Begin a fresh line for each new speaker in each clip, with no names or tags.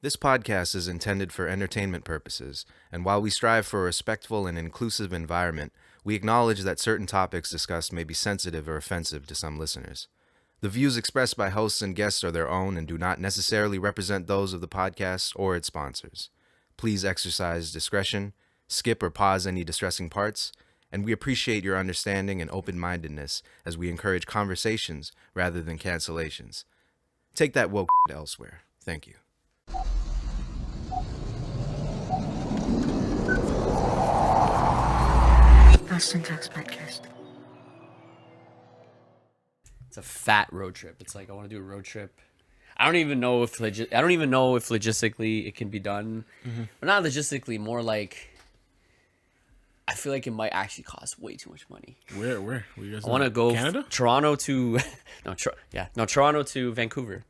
This podcast is intended for entertainment purposes, and while we strive for a respectful and inclusive environment, we acknowledge that certain topics discussed may be sensitive or offensive to some listeners. The views expressed by hosts and guests are their own and do not necessarily represent those of the podcast or its sponsors. Please exercise discretion, skip or pause any distressing parts, and we appreciate your understanding and open-mindedness as we encourage conversations rather than cancellations. Take that woke elsewhere. Thank you.
Austin Talks Podcast.
It's a fat road trip. It's like I want to do a road trip. I don't even know if logistically it can be done. But not logistically, more like I feel like it might actually cost way too much money.
Where you guys?
I want to go
Canada?
Toronto to Toronto to Vancouver.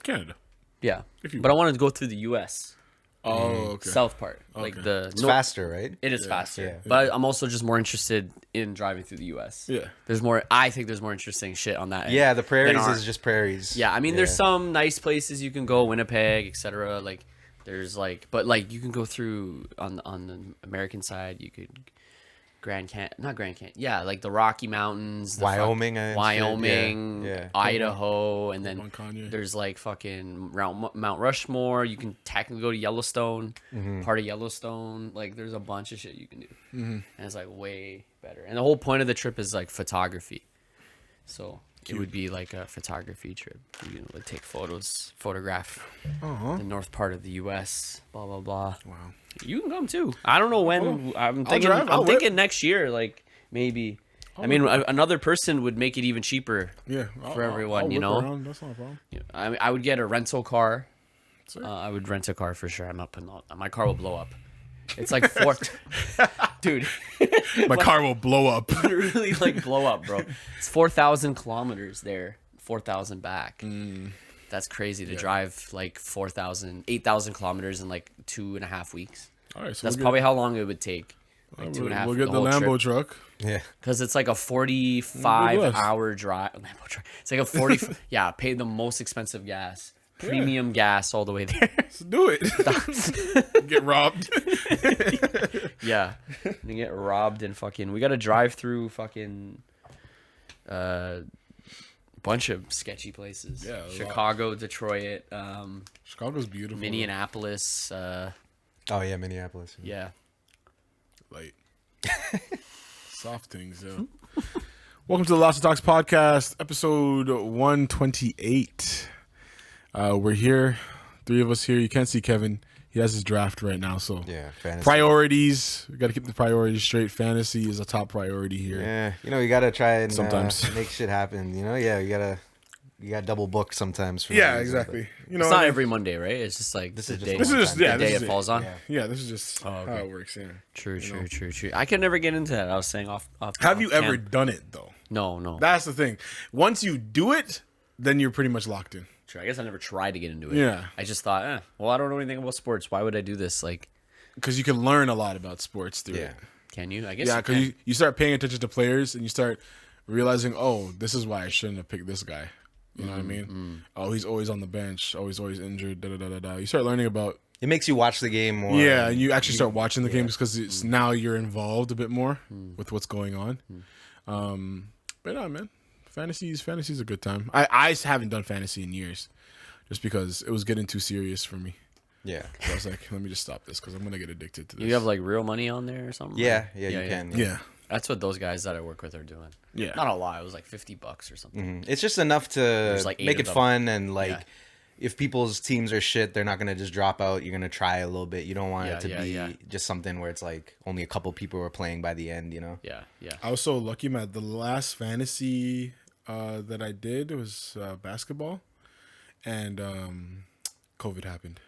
Canada.
Yeah.
If
But I want to go through the US.
Oh, okay.
South part. Like
Okay.
It's faster, right?
It is faster.
Yeah.
But I'm also just more interested in driving through the US.
Yeah.
I think there's more interesting shit on that end.
Yeah, the prairies
than our-
is just prairies.
Yeah, I mean, there's some nice places you can go, Winnipeg, etc. Like, there's but you can go through on the American side. You could not Grand Canyon. Yeah, like the Rocky Mountains,
Wyoming,
Wyoming, Idaho, and then
Kanye.
there's like fucking Mount Rushmore. You can technically go to Yellowstone, part of Yellowstone. Like, there's a bunch of shit you can do, and it's like way better. And the whole point of the trip is like photography, so it would be like a photography trip. You can like take photos, photograph the north part of the U.S. Blah blah blah.
Wow.
You can come too. I don't know when. I'm thinking.
drive.
I'm thinking next year, like maybe. I mean, another person would make it even cheaper.
Yeah.
For everyone,
I'll
you
whip
know?
around. That's not a problem.
I would get a rental car.
Sir.
I would rent a car for sure. I'm not putting my car will blow up. It's like dude.
My car will blow up.
Really like blow up, bro. It's 4,000 kilometers there, 4,000 back. That's crazy to drive like 8,000 kilometers in like 2.5 weeks.
All right. So
That's probably how long it would take. Like 2.5.
We'll get the
whole
Lambo
trip.
truck.
Yeah.
Because it's like a 45-hour drive. Lambo truck. It's like a 40. Yeah, pay the most expensive gas, premium gas all the way there.
Let's do it. Get robbed.
Yeah, and get robbed and fucking. We got to drive through fucking bunch of sketchy places.
Yeah,
Chicago, Detroit,
Chicago's beautiful.
Minneapolis.
Oh, yeah, Minneapolis.
Yeah.
Light. Soft things, yo. Welcome to the Lost Talks podcast, episode 128. We're here, 3 of us here. You can't see Kevin. He has his draft right now, so
Yeah, fantasy.
priorities. We got to keep the priorities straight. Fantasy is a top priority here.
Yeah, you got to try and
Sometimes.
make shit happen, Yeah, you got to double book sometimes. For
Yeah,
no reason,
exactly.
It's not every Monday, right? It's just like
This
the
is just
day.
a
This is just
one-time
yeah.
the
This
day
is
it falls on.
Yeah, this is just
okay.
how it works. Yeah.
True. I could never get into that. I was saying off
Have you ever
cam.
done it though?
No.
That's the thing. Once you do it, then you're pretty much locked in.
True. I guess I never tried to get into it.
Yeah.
I just thought, well, I don't know anything about sports. Why would I do this? Like,
Because you can learn a lot about sports through
Yeah.
it.
can you? I guess.
Yeah,
you
because
can.
you start paying attention to players and you start realizing, oh, this is why I shouldn't have picked this guy. You know what I mean? Oh, he's always on the bench. Always injured. Da da da da da. You start learning about.
It makes you watch the game more.
Yeah, and you actually start watching the games because it's now you're involved a bit more with what's going on. But yeah, man, fantasy's a good time. I haven't done fantasy in years, just because it was getting too serious for me.
Yeah.
So I was like, let me just stop this because I'm gonna get addicted to this.
You have like real money on there or something?
Yeah, you can.
yeah,
That's what those guys that I work with are doing.
yeah.
Not a lot. It was like $50 or something.
It's just enough to
like 8
make
of
it
them.
fun and
Yeah.
if people's teams are shit, they're not gonna just drop out. You're gonna try a little bit. You don't want it to be
yeah.
just something where it's like only a couple people were playing by the end.
Yeah.
I was so lucky, man. The last fantasy that I did was basketball, and COVID happened.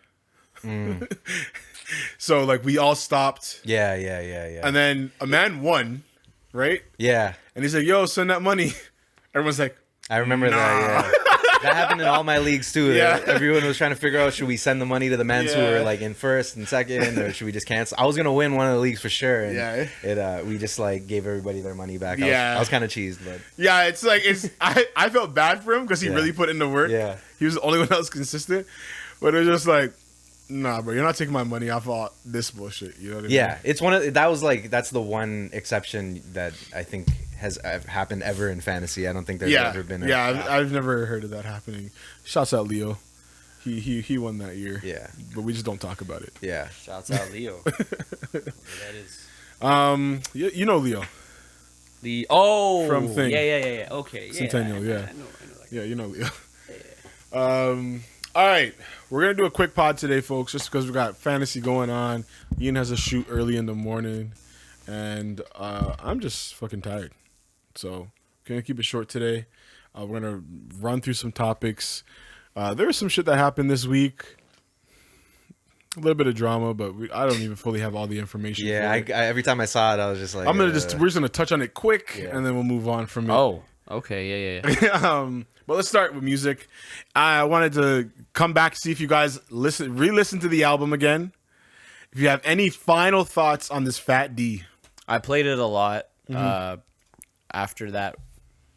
So like we all stopped,
Yeah.
and then a man won, right?
Yeah.
And he said, "Yo, send that money." Everyone's like,
I remember that. Yeah. That happened in all my leagues too.
Yeah.
Everyone was trying to figure out, should we send the money to the men who were like in first and second, or should we just cancel? I was gonna win one of the leagues for sure. And we just like gave everybody their money back.
Yeah.
I was kind of cheesed, but
yeah, it's like I felt bad for him because he
Yeah.
really put in the work.
Yeah.
He was the only one that was consistent, but it was just like Nah, bro, you're not taking my money off all this bullshit. You know what I mean?
Yeah, it's that's the one exception that I think has happened ever in fantasy. I don't think there's ever been.
I've never heard of that happening. Shouts out Leo. He won that year.
Yeah,
but we just don't talk about it.
yeah.
Shouts out Leo. That is
You know Leo.
From
Thing.
Yeah. Okay.
Centennial, yeah.
I know that.
Yeah, you know Leo. All right, we're gonna do a quick pod today, folks, just because we got fantasy going on. Ian has a shoot early in the morning, and I'm just fucking tired. So gonna keep it short today. We're gonna run through some topics. There was some shit that happened this week. A little bit of drama, but I don't even fully have all the information.
Yeah, I every time I saw it, I was just like,
we're just gonna touch on it quick, and then we'll move on from it.
Oh, okay, yeah.
But let's start with music. I wanted to come back, see if you guys re-listen to the album again. If you have any final thoughts on this Fat D.
I played it a lot after that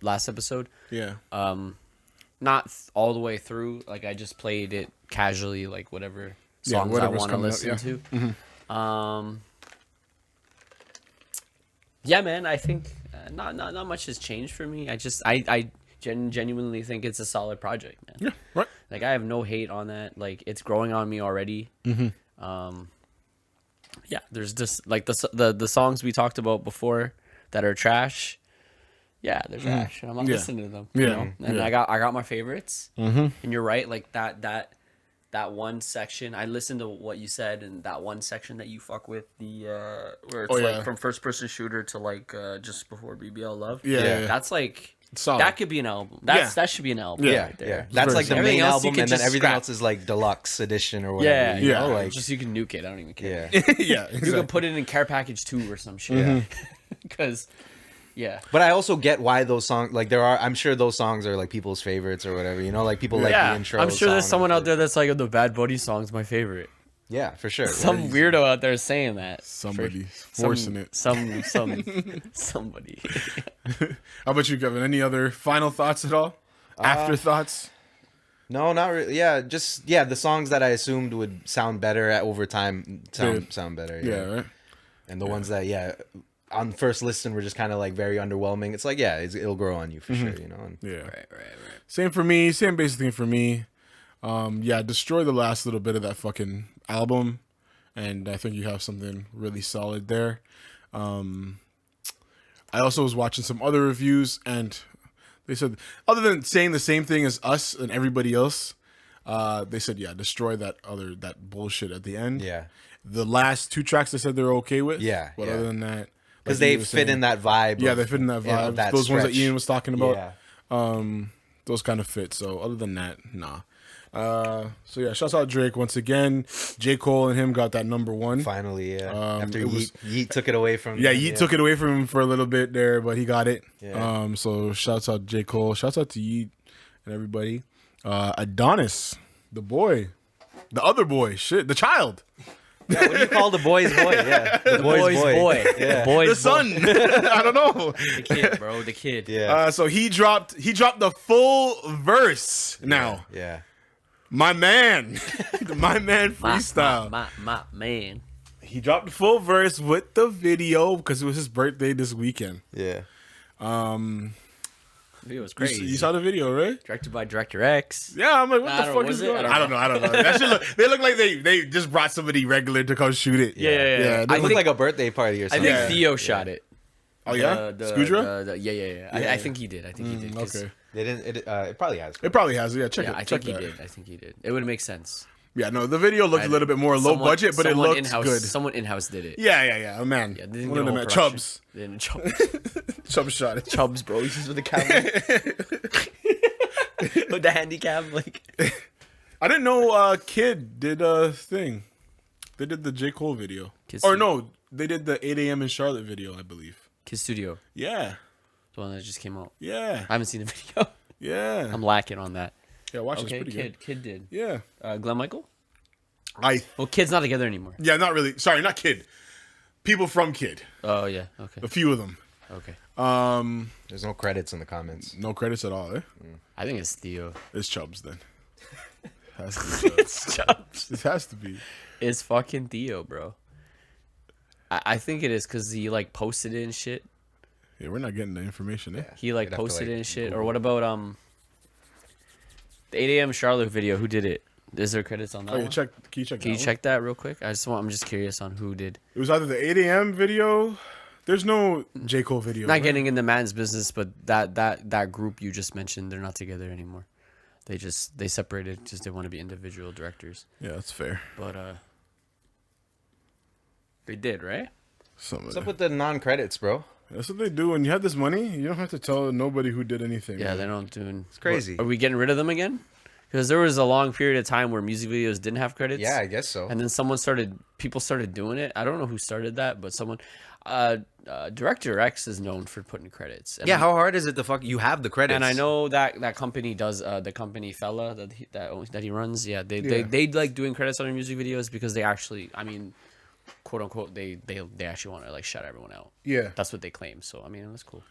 last episode.
Yeah.
Not all the way through. Like I just played it casually, like whatever songs I want to listen to.
Mm-hmm.
Yeah, man. I think not much has changed for me. I genuinely think it's a solid project, man.
Yeah, right.
Like I have no hate on that. Like it's growing on me already. Yeah, there's just like the songs we talked about before that are trash. Yeah, they're trash. I'm not listening to them.
Yeah.
You know? And I got my favorites. And you're right, like that one section. I listened to what you said, and that one section that you fuck with where it's like from first person shooter to like just before BBL Love.
Yeah.
That's like
solid.
That could be an album. That should be an album.
Yeah,
right there.
yeah. That's like the
Everything
main
else you
album,
can
and then
just
everything
scrap.
else is like deluxe edition or whatever.
Yeah,
you know? Like
just you can nuke it. I don't even care.
yeah.
Yeah,
You
exactly.
can put it in Care Package 2 or some shit. Because, yeah.
But I also get why those songs, like I'm sure those songs are like people's favorites or whatever, you know, like people like the intro.
I'm sure there's
song
someone
and
out
shit.
there that's like, the Bad Bunny song's my favorite.
Yeah, for sure.
Some weirdo out there saying that.
Somebody forcing it.
Somebody.
How about you, Kevin? Any other final thoughts at all? Afterthoughts?
No, not really. Yeah, just the songs that I assumed would sound better over time sound better.
Yeah, right.
And the ones that on first listen were just kind of like very underwhelming. It's like it'll grow on you for sure, you know. And,
Yeah.
Right.
Same for me. Same basic thing for me. Destroy the last little bit of that fucking album, and I think you have something really solid there. I also was watching some other reviews, and they said, other than saying the same thing as us and everybody else, they said, destroy that bullshit at the end.
Yeah.
The last 2 tracks they said they're okay with.
Yeah,
But
yeah.
other than that,
because
like
they
you were
fit
saying-
in that vibe.
Yeah,
of,
they fit in that
you know,
vibe.
that
Those ones that
stretch.
Ian was talking about.
Yeah.
Those kind of fit. So other than that, nah. Shouts out Drake once again. J. Cole and him got that number 1.
Finally, after
it was-
Yeet took it away from.
Yeah, Yeet took it away from him for a little bit there, but he got it.
Yeah.
So shouts out J. Cole. Shouts out to Yeet and everybody. Adonis, the boy. The other boy. Shit. The child.
Yeah, what do you call the boy's boy? Yeah, the boy's boy. Yeah.
The boy's
The son. I don't know.
The kid, bro. The kid.
Yeah.
So he dropped the full verse now.
Yeah.
My man. My man freestyle.
My man.
He dropped the full verse with the video because it was his birthday this weekend.
Yeah.
It was
You,
crazy.
you saw the video, right?
Directed by Director X.
Yeah, I'm like, what
I
the
don't-
fuck
was
is
it?
going on?
I
I
don't
don't know. That shit they look like they just brought somebody regular to come shoot it.
Yeah.
Yeah,
It
they
looked
look
like a birthday party or
I
something.
think
Yeah.
Theo shot it.
Oh yeah, Scudra?
Yeah. I think he did. 'Cause-
Okay,
They didn't. It probably has.
it probably has. Yeah, check
Yeah,
it.
I
check
think he
that.
did. I think he did. It would make sense.
Yeah, no, the video looked a little bit more low budget, but it
someone
looked
in-house,
good.
Someone in-house did it.
Yeah. Oh man,
Yeah, they didn't
one
get
of
a
them
whole
at
production.
Chubbs.
They didn't Chubbs.
Chubbs shot it.
Chubbs, bro. He's just with the camera. With the handicap, like.
I didn't know Kid did a thing. They did the J. Cole video.
Kid
Or
Studio.
no, they did the 8 a.m. in Charlotte video, I believe.
Kid Studio.
Yeah.
The one that just came out.
Yeah.
I haven't seen the video.
Yeah.
I'm lacking on that.
Yeah, watch it's
Okay,
pretty good.
Kid did.
Yeah.
Glenn Michael?
I
Well, Kid's not together anymore.
Yeah, not really. Sorry, not Kid. People from Kid.
Oh, yeah. Okay.
A few of them.
Okay.
There's no credits in the comments.
No credits at all, eh?
I think it's Theo.
It's Chubbs then. Has to be
It's Chubbs.
This has to be.
It's fucking Theo, bro. I think it is because he like posted it and shit.
Yeah, we're not getting the information. Eh?
He like
You'd have to,
posted
like,
it and shit. Or
Google.
what about the 8 a.m. Charlotte video? Who did it? Is there credits on that?
Oh, yeah,
one?
check. Can you check?
Can you
that one?
check that real quick? I'm just curious on who did.
It was either the 8 a.m. video. There's no J Cole video.
Not
right?
getting into man's business, but that group you just mentioned, they're not together anymore. They separated. Just they want to be individual directors.
Yeah, that's fair.
But they did, right?
What's up with the non-credits, bro?
That's what they do. When you have this money, you don't have to tell nobody who did anything.
Yeah,
man.
they don't do. It's
crazy.
Are we getting rid of them again? Because there was a long period of time where music videos didn't have credits.
Yeah, I guess so.
And then people started doing it. I don't know who started that, but someone, Director X is known for putting credits. And
Yeah, how hard is it to fuck? You have the credits.
And I know that company does the company fella that he runs. Yeah, they like doing credits on their music videos because they actually, I mean, quote unquote, they actually want to like shut everyone out.
Yeah.
That's what they claim. So I mean, that's cool.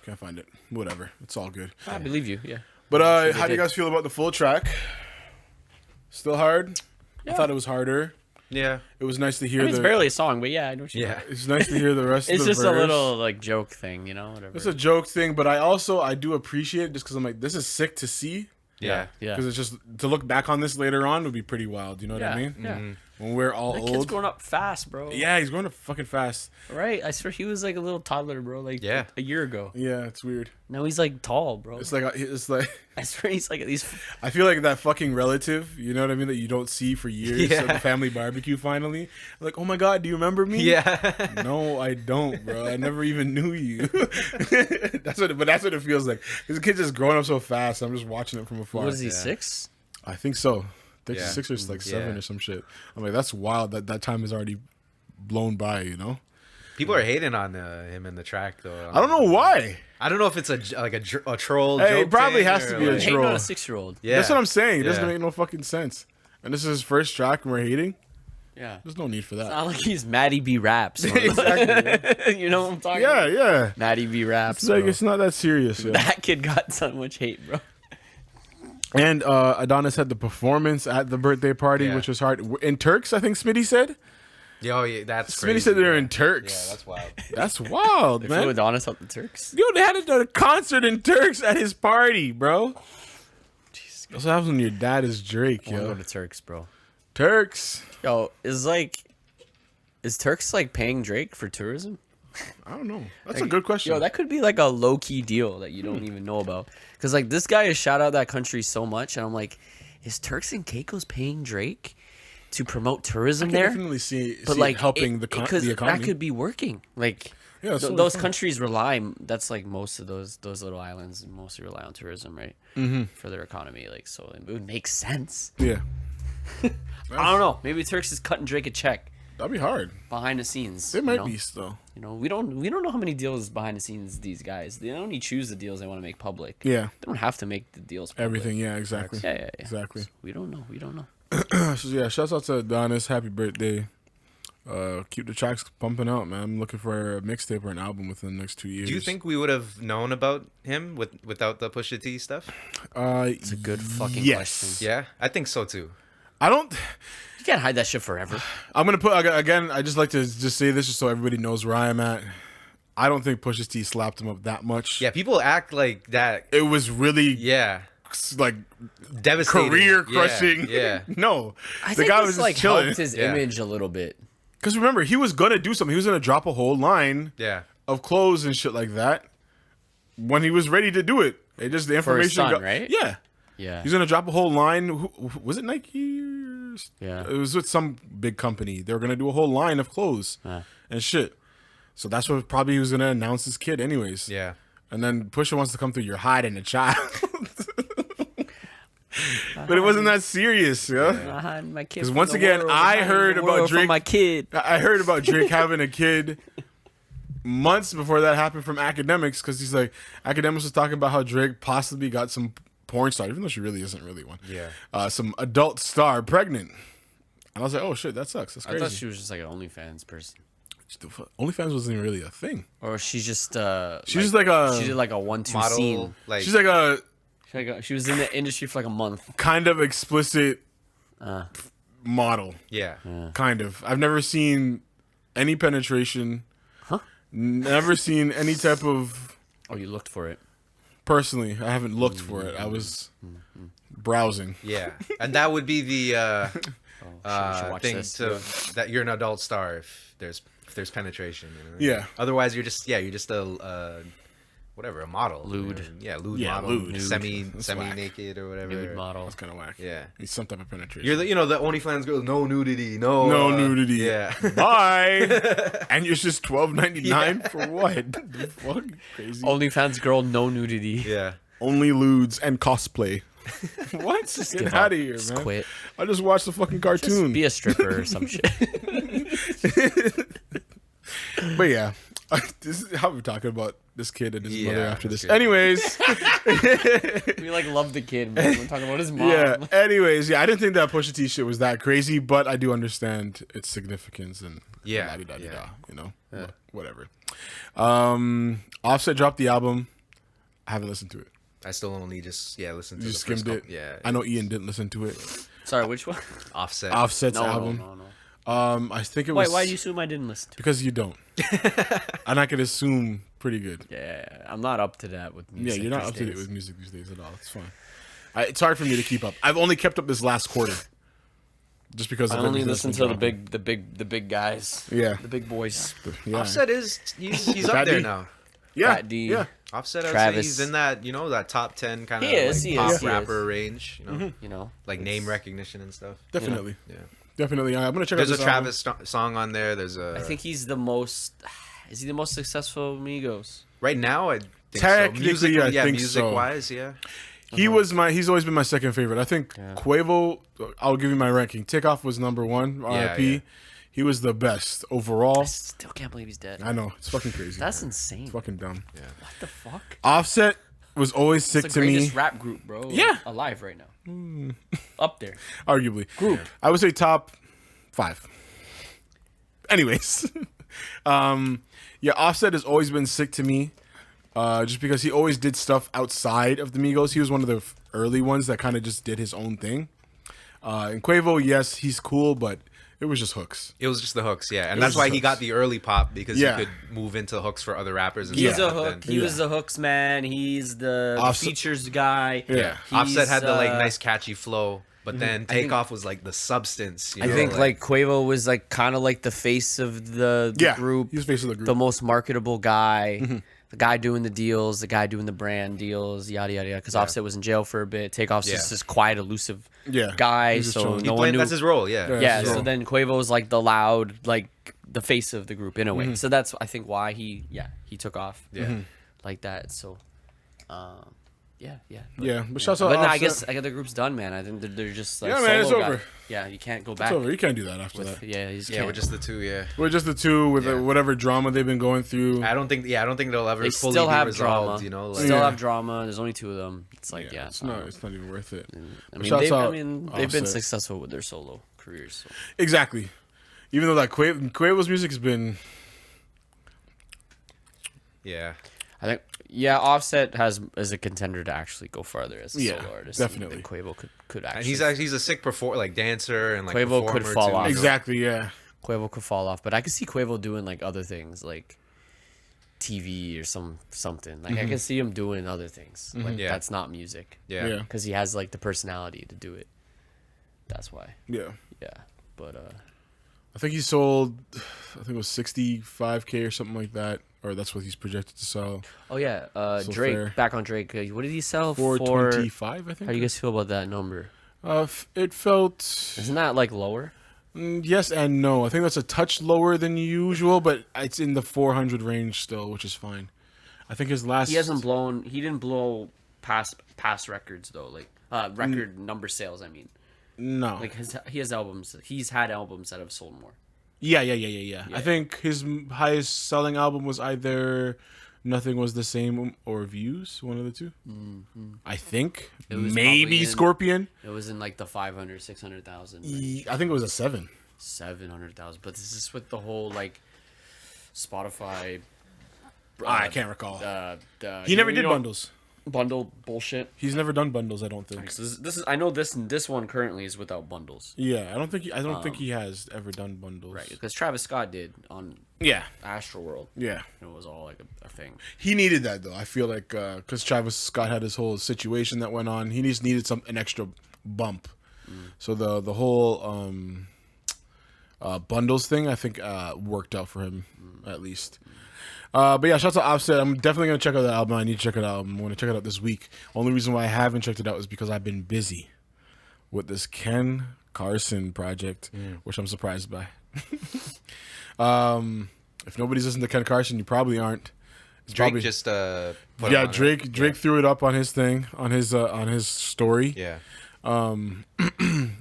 Can't find it. Whatever. It's all good.
I believe you. Yeah.
But
They
how do you
did.
guys feel about the full track? Still hard? I
Yeah.
thought it was harder.
Yeah.
It was nice to hear
I mean, it's
the.
barely a song, but yeah, I know what you mean.
Yeah.
It's nice to hear the rest
It's
of the
just
verse.
a little like joke thing, you know, whatever.
It's a joke thing, but I do appreciate it just because I'm like, this is sick to see.
Yeah.
yeah.
Because it's just to look back on this later on would be pretty wild. You know what I mean?
Yeah.
When we're all
That kid's
old.
growing up fast, bro.
Yeah, he's growing up fucking fast.
Right? I swear he was like a little toddler, bro, like
Yeah.
a year ago.
Yeah, it's weird.
Now he's like tall, bro.
It's like
I swear he's like at least.
I feel like that fucking relative, you know what I mean, that you don't see for years
Yeah.
at the family barbecue finally. Like, oh my god, do you remember me?
Yeah.
No, I don't, bro. I never even knew you. That's what it feels like. This kid's just growing up so fast. I'm just watching it from afar.
What is he, 6?
I think so. I think
Yeah.
6 or like 7
Yeah.
or some shit. I'm like, that's wild. That time is already blown by. You know.
People are hating on him in the track, though.
I don't know why.
I don't know if it's a troll
Hey, it
joke
probably
thing
has to
or,
be a
like-
Hating on
troll.
a 6-year-old.
Yeah.
That's what I'm saying. It doesn't
Yeah.
make no fucking sense. And this is his first track, and we're hating.
Yeah.
There's no need for that.
Not like he's Maddie B Raps.
Exactly.
You know what I'm talking
Yeah,
about?
yeah.
Maddie B Raps.
It's like
bro.
it's not that serious. Yeah.
That kid got so much hate, bro.
And Adonis had the performance at the birthday party,
Yeah.
which was hard. In Turks, I think Smitty said.
Yo, yeah, that's
Smitty
crazy.
said they're in
Yeah,
Turks.
that's wild.
That's wild,
They flew
man.
Adonis out the Turks.
Yo, they had a concert in Turks at his party, bro.
Jeez.
That's what happens when your dad is Drake,
I want to
yo.
go to Turks, bro.
Turks.
Yo, is Turks like paying Drake for tourism?
I don't know. That's a good question.
Yo, that could be like a low key deal that you don't even know about. Because like this guy has shout out that country so much, and I'm like, is Turks and Caicos paying Drake to promote tourism
I can
there?
definitely see
But
it
like
helping
it,
the
because
economy.
that could be working. Like
Yeah, it's totally
those
fine.
countries rely. That's like most of those little islands mostly rely on tourism, right? Mm-hmm. For their economy. Like so, it would make sense.
Yeah,
I don't know. Maybe Turks is cutting Drake a check
that'd be hard.
behind the scenes.
It might
you know?
be still.
You know, we don't know how many deals behind the scenes these guys. They only choose the deals they want to make public.
Yeah,
They don't have to make the deals public.
everything. Yeah, exactly.
Yeah.
Exactly.
We don't know. We don't know.
So yeah, shouts out to Adonis. Happy birthday. Keep the tracks pumping out, man. I'm looking for a mixtape or an album within the next 2 years.
Do you think we would have known about him without the Pusha T stuff?
It's a good fucking
yes.
question.
Yeah, I think so too.
I don't.
You can't hide that shit forever.
I'm gonna put again. I just like to just say this just so everybody knows where I am at. I don't think Pusha T slapped him up that much.
Yeah, people act like that.
It was really
Yeah,
like
devastating.
career crushing.
Yeah.
No,
I
the
think
guy
this
was just
like
chilling.
helped his
Yeah.
image a little bit.
Because remember, he was gonna do something. He was gonna drop a whole line
Yeah.
of clothes and shit like that when he was ready to do it. It just the
For his
information,
son, right?
Yeah,
Yeah.
he's gonna drop a whole line. Was it Nike?
Yeah.
It was with some big company. They were gonna do a whole line of clothes
Yeah.
and shit. So that's what probably he was gonna announce his kid, anyways.
Yeah.
And then Pusha wants to come through. You're hiding a child. But it wasn't that serious, yeah.
My kid.
Because once again, I heard about Drake.
my kid.
I heard about Drake having a kid months before that happened from Academics, because he's like, Academics was talking about how Drake possibly got some porn star, even though she really isn't really one.
Yeah.
Some adult star pregnant. And I was like, oh shit, that sucks. That's
I
crazy.
thought she was just like an OnlyFans person,
OnlyFans wasn't even really a thing.
or she's just
She's just like a
she did like a 1-2
Model.
scene.
Like.
she's like a
She was in the industry for like a month.
kind of explicit model.
Yeah.
Kind of. I've never seen any penetration. Never seen any type of.
Oh, you looked for it.
Personally, I haven't looked for it. I was browsing.
Yeah. And that would be the
should watch
thing
this.
that you're an adult star if there's penetration. You know?
Yeah.
Otherwise, you're just a whatever, a model.
Lewd.
Yeah, lewd
Yeah,
model.
lewd.
Semi
That's
naked or whatever.
Nude model.
That's kind of whack.
Yeah.
It's some type of penetration.
You're the OnlyFans girl. No nudity. No.
no nudity.
Yeah.
Bye. And it's just $12.99 for what? The fuck? Crazy.
OnlyFans girl, no nudity.
Yeah.
Only lewds and cosplay. What? Just
give
get
up.
out of here,
Just
man.
quit.
I just watched the fucking
Just
cartoon.
be a stripper or some shit.
But yeah, this is how we're talking about this kid and his mother
Yeah,
after
that's
this.
good.
Anyways,
We like love the kid, man. We're talking about his mom.
yeah. Anyways, yeah. I didn't think that Pusha T shit was that crazy, but I do understand its significance and
Yeah,
la-di-da-di-da,
yeah.
you know, but whatever. Offset dropped the album. I haven't listened to it.
I still only just listen to
You
the
skimmed
first
it.
couple- Yeah.
I know Ian didn't listen to it.
Sorry, which one?
Offset.
Offset's
No,
album.
no.
I think it was.
Why do you assume I didn't listen to it?
Because you don't. And I could assume pretty good.
Yeah, I'm not up to that with music.
Yeah, you're not
these
up to date
days.
with music these days at all. It's fine. It's hard for me to keep up. I've only kept up this last quarter, just because
I
of
only
everything
listen to
that's been
the big guys.
Yeah.
The big boys.
dropping. Yeah.
Offset he's up
Fat
there
D?
now.
Yeah.
Fat D.
Yeah.
Offset, I would say
Travis.
he's in that that top 10 kind of
He is,
like
he
pop
is, he
rapper
is.
range.
You know,
Like name recognition and stuff.
Definitely.
Yeah.
Definitely. I'm gonna check
There's
out
a
this
Travis song on there. There's a
I think he's the most. Is he the most successful Migos?
right now. I think
Technically,
so.
I think
music
so.
wise, yeah.
album. He's always been my second favorite. I think Quavo. I'll give you my ranking. Takeoff was number 1. R.I.P.
yeah.
He was the best overall.
I still can't believe he's dead.
I know it's fucking crazy.
That's insane.
It's fucking dumb.
What the fuck?
Offset was always sick
It's the
to me.
greatest rap group, bro.
Yeah.
alive right now. Up there.
Arguably.
Group.
I would say top 5. Anyways. Yeah, Offset has always been sick to me. Just because he always did stuff outside of the Migos. He was one of the early ones that kind of just did his own thing. And Quavo, yes, he's cool, but it was just hooks.
It was just the hooks, yeah, and
was
that's why
just
he
hooks.
got the early pop because
Yeah.
he could move into hooks for other rappers. And
He's
stuff,
a
but
hook.
then-
He was the hooks man. He's the
Offset-
features guy.
Yeah.
Offset had the
He's,
nice catchy flow, but then Takeoff was like the substance. You
I
know,
think like Quavo was like kind of like the face of the
Yeah,
group,
he was face of the group.
the most marketable guy, the guy doing the deals, the guy doing the brand deals, yada yada yada. Because Offset was in jail for a bit. Takeoff's just this quiet, elusive
Yeah,
guy,
he's just
so
chilling.
he
no one
played,
knew.
that's his role. Yeah,
Yeah.
Yeah,
his
so
role.
then Quavo's like the loud, like the face of the group in a way. So that's I think why he took off.
Yeah.
Like that. So, yeah.
Yeah, but shouts out
But no, I
Offset.
guess the group's done, man. I think they're just like
Yeah, man, it's
solo
over.
guy. Yeah, you can't go
It's
back.
over. You can't do that after that.
Yeah, you just
yeah,
can't.
we're just the two. Yeah,
We're just the two with
Yeah.
whatever drama they've been going through.
I don't think they'll ever
they
fully
still
be
have
resolved.
drama.
You know,
Still
Yeah.
have drama. There's only 2 of them. It's like yeah,
it's not. It's not even worth it.
I mean,
shouts out
they've been
Offset.
successful with their solo careers. So.
Exactly. Even though that Quavo's music has been.
yeah.
I think Offset is a contender to actually go farther as a
Yeah,
solo artist.
definitely.
And Quavo could
And
actually.
he's a sick dancer and like
Quavo could
performer,
fall
too,
off.
you know?
Exactly. Yeah.
Quavo could fall off, but I could see Quavo doing like other things, like TV or something. Like I can see him doing other things. Like
Yeah.
that's not music.
Yeah.
Yeah.
Because he has like the personality to do it. That's why.
Yeah.
Yeah. But
I think he sold. I think it was 65K or something like that, or that's what he's projected to sell.
oh yeah,
So
Drake.
fair.
Back on Drake. What did he sell
For
for?
25, I think.
How do you guys feel about that number?
It felt.
Isn't that like lower?
Yes and no. I think that's a touch lower than usual, but it's in the 400 range still, which is fine. I think his last.
He hasn't blown. He didn't blow past records though. Like record number sales. I mean,
No.
like he has albums. He's had albums that have sold more.
Yeah. I think his highest selling album was either Nothing Was the Same or Views, one of the 2. I think.
It was
Maybe
probably in-
Scorpion.
It was in like the 500, 600,000,
I think it was a 7.
700,000. But this is with the whole like Spotify.
I can't recall.
The
He never did bundles.
bundle bullshit.
He's never done bundles, I don't think.
So this is I know this one currently is without bundles.
Yeah, I don't think he has ever done bundles.
Right, because Travis Scott did on
Yeah.
Astroworld.
Yeah.
It was all like a thing.
He needed that though. I feel like because Travis Scott had his whole situation that went on, he just needed an extra bump. So the whole bundles thing, I think worked out for him at least. But yeah, shout out to Offset. I'm definitely gonna check out that album. I need to check it out. I'm gonna check it out this week. Only reason why I haven't checked it out is because I've been busy with this Ken Carson project, which I'm surprised by. If nobody's listened to Ken Carson, you probably aren't. It's
Drake
probably,
just put it
yeah,
on
Drake threw it up on his thing on his story.
Yeah.
But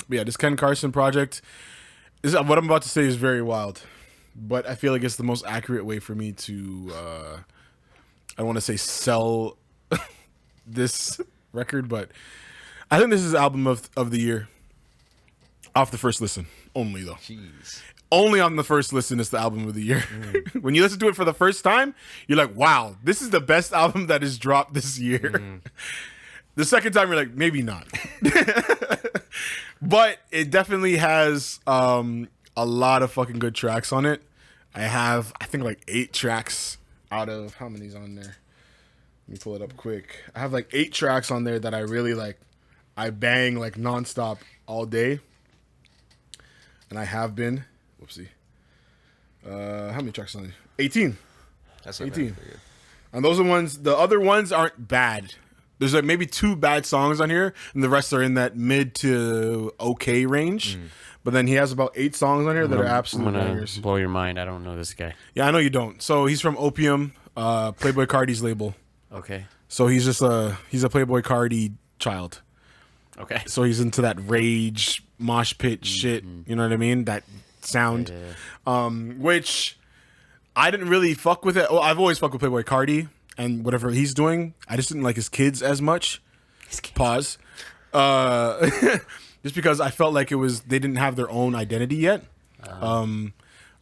yeah, this Ken Carson project is what I'm about to say is very wild, but I feel like it's the most accurate way for me to I don't want to say sell this record, but I think this is album of the year off the first listen only though.
Jeez.
Only on the first listen is the album of the year. When you listen to it for the first time, you're like, wow, this is the best album that is dropped this year. The second time, you're like, maybe not. But it definitely has a lot of fucking good tracks on it. I think, like 8 tracks out of, how many's on there? Let me pull it up quick. I have like 8 tracks on there that I really like. I bang like nonstop all day. And I have been. Whoopsie. How many tracks on there? 18.
That's
18. And those are ones, the other ones aren't bad. There's like maybe 2 bad songs on here, and the rest are in that mid to okay range. But then he has about 8 songs on here that are absolute
I'm gonna
bangers.
blow your mind. I don't know this guy.
Yeah, I know you don't. So he's from Opium, Playboy Cardi's label.
Okay.
So he's just he's a Playboy Cardi child.
Okay.
So he's into that rage, mosh pit shit. You know what I mean? That sound.
Yeah.
Which I didn't really fuck with it. Well, I've always fucked with Playboy Cardi and whatever he's doing. I just didn't like his kids as much. Pause. Just because I felt like they didn't have their own identity yet.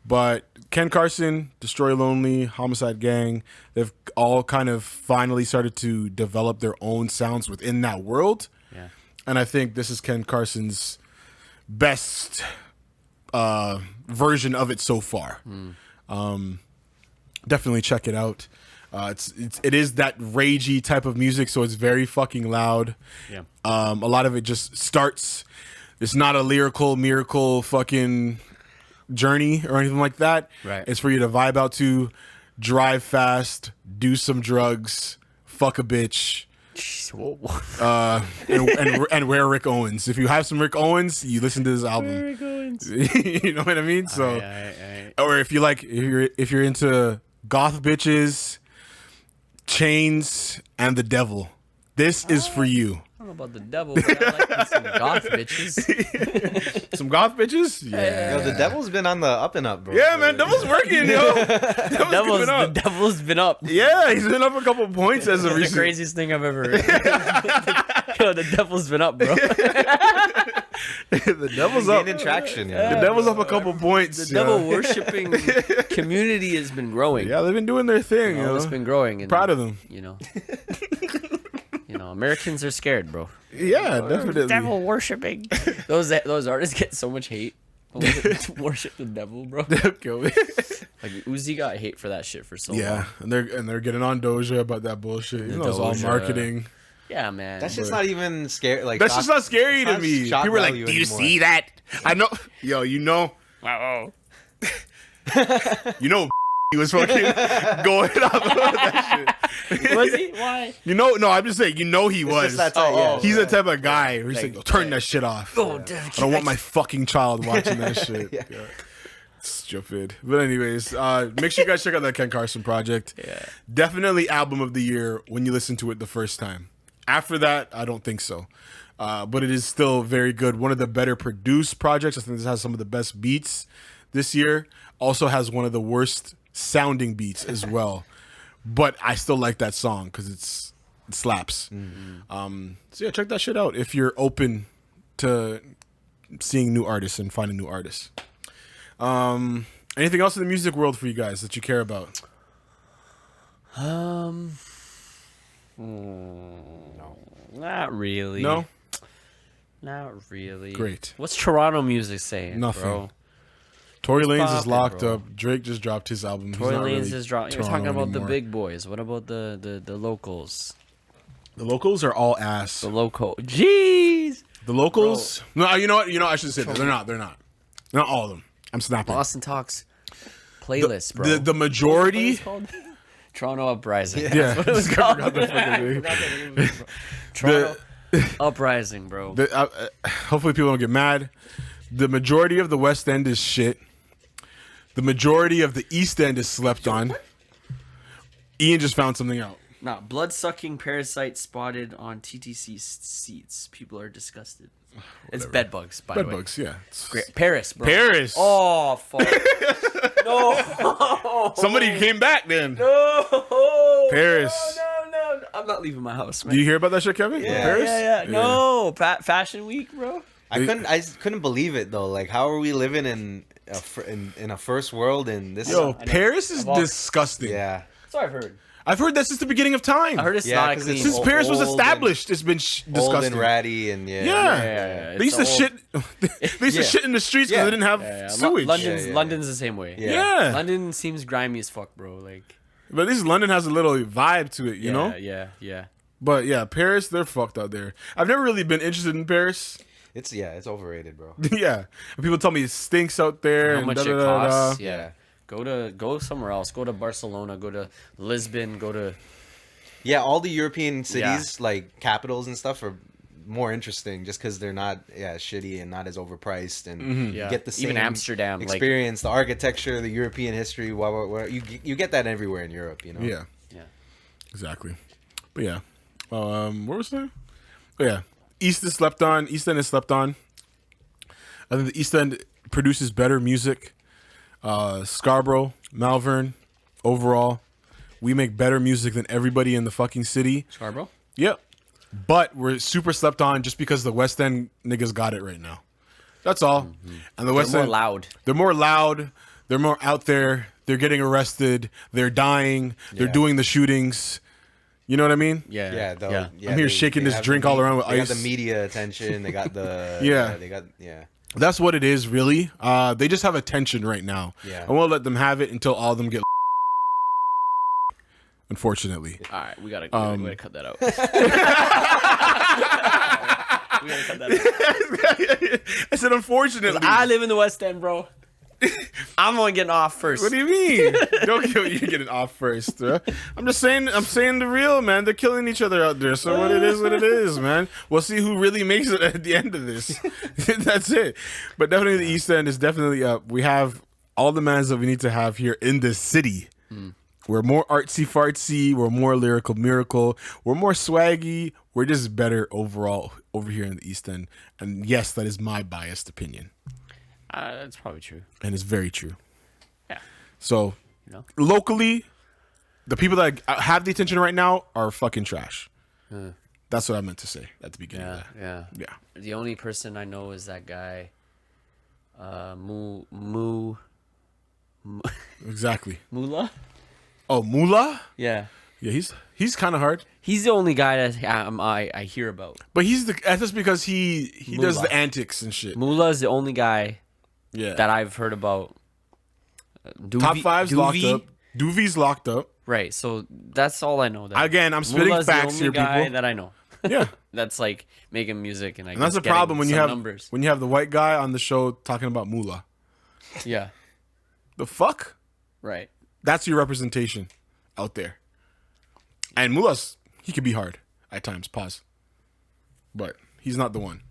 But Ken Carson, Destroy Lonely, Homicide Gang, they've all kind of finally started to develop their own sounds within that world.
Yeah.
And I think this is Ken Carson's best version of it so far. Definitely check it out. It is that ragey type of music, so it's very fucking loud.
Yeah.
A lot of it just starts. It's not a lyrical miracle fucking journey or anything like that.
Right.
It's for you to vibe out to, drive fast, do some drugs, fuck a bitch. And wear Rick Owens. If you have some Rick Owens, you listen to this album.
Rick Owens.
You know what I mean? So,
Aye.
or if you're into goth bitches, chains, and the devil, this is for you.
I don't know about the devil, but I like some goth bitches.
Some goth bitches? Yeah.
Yo, the devil's been on the up and up, bro.
Yeah, man, devil's working, yo.
The devil's been up.
Yeah, he's been up a couple points as of
The
recent.
craziest thing I've ever heard. Yo, the devil's been up, bro.
The devil's up.
Gaining traction,
The
yeah.
devil's up a couple points.
The devil worshipping community has been growing.
Yeah, they've been doing their thing.
You know, it's been growing. And,
Proud of them.
You know, Americans are scared, bro.
Yeah, definitely.
Devil worshipping. Those artists get so much hate. Worship the devil, bro.
Kill me.
Like Uzi got hate for that shit for so long.
Yeah, and they're getting on Doja about that bullshit. You know, it's all
Doja.
marketing.
Yeah, man.
That's just not even scary. Like
That's just not scary to me.
shock
People are like,
value
"Do you
anymore."
see that?" I know, yo, you know,
Wow.
you know, he was fucking going up about that shit.
Was he? Why?
You know, no, I'm just saying, you know, he was.
just that type, yeah.
He's the type of guy who's like,
Like,
turn that shit off.
Oh,
I don't want my fucking child watching that shit.
Yeah.
Yeah. Stupid. But anyways, make sure you guys check out that Ken Carson project.
Yeah.
Definitely album of the year when you listen to it the first time. After that, I don't think so. But it is still very good. One of the better produced projects. I think this has some of the best beats this year. Also has one of the worst sounding beats as well. But I still like that song because it slaps. So yeah, check that shit out if you're open to seeing new artists and finding new artists. Anything else in the music world for you guys that you care about?
No.
Not really.
No?
Not really.
Great.
What's Toronto music saying,
Nothing.
bro?
Tory Lanez is
poppin',
locked
bro?
up. Drake just dropped his album.
Tory
He's not
Lanez
really
is dropping. You're
Toronto
talking about the
anymore.
big boys. What about the locals?
The locals are all ass.
The local. Jeez.
The locals? No, you know what? I should say that. They're not. Not all of them. I'm snapping.
Boston Talks playlist, bro.
The majority.
What's it called? Toronto Uprising.
Yeah.
That's what it was called.
Forgot the fucking name.
Toronto Uprising, bro.
Hopefully people don't get mad. The majority of the West End is shit. The majority of the East End is slept on. Ian just found something out.
Nah, blood-sucking parasite spotted on TTC seats. People are disgusted. It's bed bugs, by the way.
Bedbugs, yeah.
Great. Paris, bro.
Paris.
Oh, fuck. No.
Somebody came back then.
No.
Paris.
No. I'm not leaving my house, man.
Do you hear about that shit, Kevin?
Yeah.
Paris?
Yeah. No. Fashion Week, bro.
I couldn't believe it though. Like, how are we living in a first world in this?
Yo,
I know.
Paris is
I've al-
disgusting.
Yeah.
That's what I've heard.
I've heard that since the beginning of time.
I heard it's
Yeah,
not a
'cause
clean.
it's
Since Paris was
old
established, it's been
Old
disgusting.
and ratty and yeah.
Yeah. They used to
It's
shit. They used to
Yeah.
shit in the streets because
Yeah.
they didn't have
Yeah.
sewage.
London's
Yeah.
the same way.
Yeah.
London seems grimy as fuck, bro. Like,
But at least London has a little vibe to it, you know?
Yeah.
But yeah, Paris, they're fucked out there. I've never really been interested in Paris.
It's overrated, bro.
Yeah. And people tell me it stinks out there.
How
and
much
da,
it
da, da, da.
costs? Yeah. Go somewhere else. Go to Barcelona. Go to Lisbon. Go to.
Yeah, all the European cities, like capitals and stuff, are more interesting just because they're not shitty and not as overpriced, and
Yeah.
you get the same
Even Amsterdam, like-
experience, the architecture, the European history. You get that everywhere in Europe, you know.
Yeah,
Yeah.
exactly. But yeah. Where was that? Oh yeah. East is slept on. East End is slept on. I think the East End produces better music. Scarborough, Malvern, overall, we make better music than everybody in the fucking city.
Scarborough.
Yep. But we're super slept on just because the West End niggas got it right now. That's all. And the West
They're more
End,
loud.
they're more loud. They're more out there. They're getting arrested. They're dying. They're
Yeah.
doing the shootings. You know what I mean?
Yeah.
Yeah, though.
Yeah.
Yeah,
I'm here shaking this
have
drink
the
all around with
they
ice.
got the media attention. They got the
Yeah.
They got
That's what it is, really. They just have attention right now.
Yeah.
I won't let them have it until all of them get. Unfortunately.
All right, we gotta cut that out. We gotta cut that out.
I said, unfortunately.
I live in the West End, bro. I'm only getting off first.
What do you mean? Don't kill you getting off first. I'm saying the real, man. They're killing each other out there. So what it is, man. We'll see who really makes it at the end of this. That's it. But definitely the East End is definitely up. We have all the mans that we need to have here in this city. We're more artsy fartsy. We're more lyrical miracle. We're more swaggy. We're just better overall over here in the East End. And yes, that is my biased opinion.
That's probably true.
And it's very true.
Yeah.
So,
You know?
locally, the people that have the attention right now are fucking trash. That's what I meant to say at the beginning of that.
Yeah.
Yeah.
The only person I know is that guy.
Exactly.
Mula.
Oh, Mullah?
Yeah.
Yeah, he's kind of hard.
He's the only guy that I hear about.
But that's just because he does
Mullah.
the antics and shit.
Mula is the only guy
Yeah.
that I've heard about.
Top five's locked up. Duvey's locked up.
Right. So that's all I know. That
Again, I'm spitting
Mula's
facts
the only
here,
guy
people.
that I know.
Yeah.
That's like making music and I
And that's
guess
the problem when you
getting
have
some numbers.
when you have the white guy on the show talking about Mullah.
Yeah.
The fuck?
Right.
That's your representation out there. And Mullah's, he could be hard at times, pause. But he's not the one.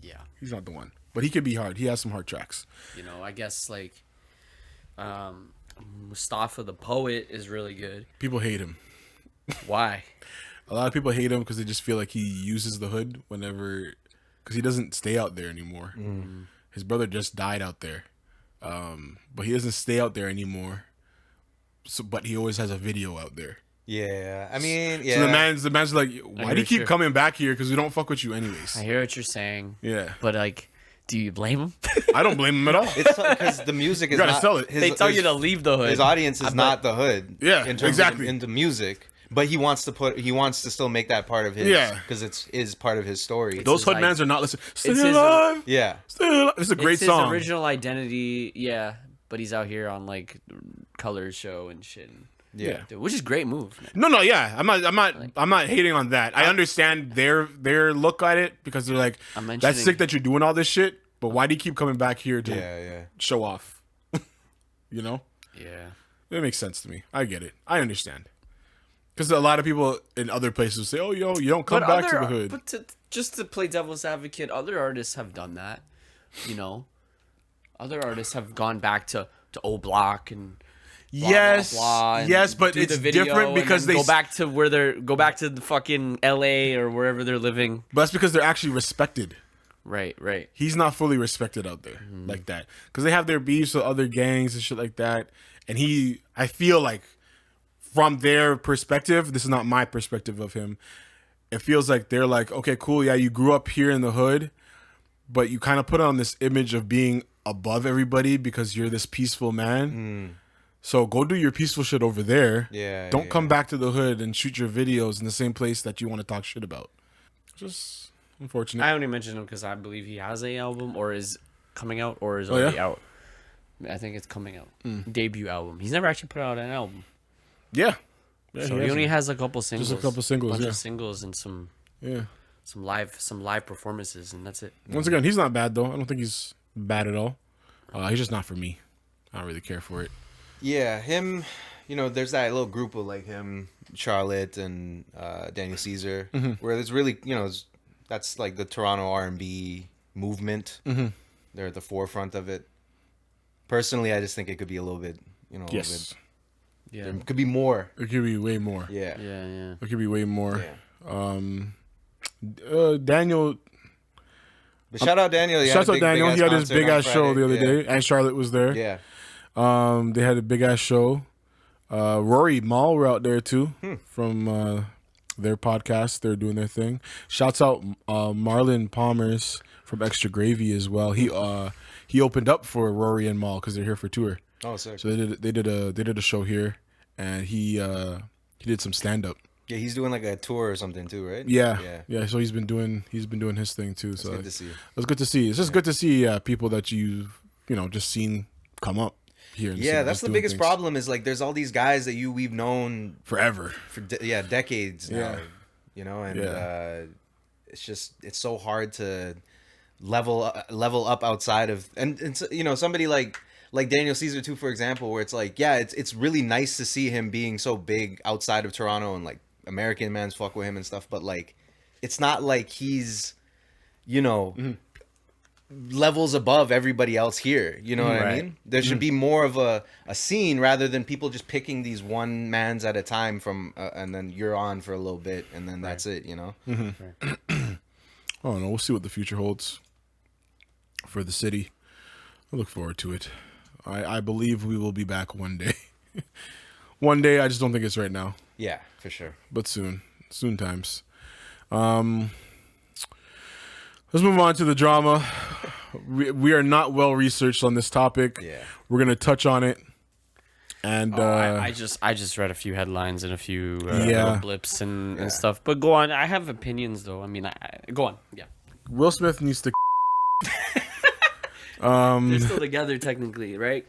Yeah.
He's not the one. But he could be hard. He has some hard tracks.
You know, I guess like Mustafa the poet is really good.
People hate him.
Why?
A lot of people hate him because they just feel like he uses the hood whenever, because he doesn't stay out there anymore. His brother just died out there, but he doesn't stay out there anymore. So, but he always has a video out there.
Yeah, I mean, yeah.
So the man's like, why do you keep
sure.
coming back here? Because we don't fuck with you anyways.
I hear what you're saying.
Yeah,
But like, do you blame him?
I don't blame him at all.
It's because the music is
gotta
not
sell it.
His,
They tell
his-
you to leave the hood.
His audience is not the hood.
Yeah,
in terms
exactly.
Of, into music. But he wants to still make that part of his, because it is part of his story.
Those
his
hoodmans are not listening. Stay
it's his-
alive.
Yeah.
Stay alive. It's a great
it's
song.
his original identity, yeah. But he's out here on like Colors show and shit.
Yeah.
Dude, which is a great move. Man.
No, yeah. I'm not hating on that. I understand their look at it because they're like,
I'm
that's
mentioning-
sick that you're doing all this shit, but why do you keep coming back here to
Yeah.
show off? You know?
Yeah.
It makes sense to me. I get it. I understand. Because a lot of people in other places say, "Oh, yo, you don't come back to the hood."
But just to play devil's advocate, other artists have done that. You know, other artists have gone back to O Block and blah,
Yes,
blah, blah, and
yes, but
do
it's
the video
different
and
because
then
they
go back to go back to the fucking L.A. or wherever they're living.
But that's because they're actually respected.
Right.
He's not fully respected out there like that because they have their beefs with other gangs and shit like that. And I feel like, from their perspective, this is not my perspective of him. It feels like they're like, okay, cool, yeah, you grew up here in the hood, but you kind of put on this image of being above everybody because you're this peaceful man. So go do your peaceful shit over there.
Yeah.
Don't come back to the hood and shoot your videos in the same place that you want to talk shit about. Just unfortunate.
I only mentioned him because I believe he has a album or is coming out or is
yeah?
already out. I think it's coming out. Debut album. He's never actually put out an album.
Yeah.
So he only has a couple singles.
Just a couple singles,
bunch
yeah.
of singles and some
Yeah.
live performances, and that's it.
Once again, he's not bad though. I don't think he's bad at all. He's just not for me. I don't really care for it.
Yeah, him. You know, there's that little group of like him, Charlotte, and Daniel Caesar, where there's really, that's like the Toronto R&B movement. They're at the forefront of it. Personally, I just think it could be a little bit,
Yes.
Yeah.
there could be more.
It could be way more.
Yeah.
Yeah.
It could be way more.
Yeah.
Daniel.
But shout out Daniel.
Shout out Daniel. He had his big ass show the other day, and Charlotte was there.
Yeah.
They had a big ass show. Rory Mal were out there too from their podcast. They're doing their thing. Shouts out Marlon Palmers from Extra Gravy as well. He opened up for Rory and Mal because they're here for tour.
Oh, sick.
So they did a show here, and he did some stand up.
Yeah, he's doing like a tour or something too, right?
Yeah.
Yeah.
So he's been doing his thing too. So
good to see.
It's good to see. It's just good to see people that you've just seen come up here. in the city,
Yeah, that's
just
the
doing
biggest
things.
problem is like there's all these guys that we've known
Forever.
for decades now. And
Yeah.
it's so hard to level up outside of and somebody like Daniel Caesar too, for example, where it's like, yeah, it's really nice to see him being so big outside of Toronto and like American mans fuck with him and stuff, but like it's not like he's levels above everybody else here. You know what I
Right.
mean? There should be more of a scene rather than people just picking these one mans at a time from and then you're on for a little bit and then that's it,
I don't know. We'll see what the future holds for the city. I look forward to it. I believe we will be back one day. One day. I just don't think it's right now,
Yeah, for sure.
but soon times. Let's move on to the drama. We are not well researched on this topic.
Yeah.
We're gonna touch on it, and
I just read a few headlines and a few
Yeah.
little blips and stuff. But go on. I have opinions though. I mean, go on. Yeah.
Will Smith needs to.
They're still together technically, right?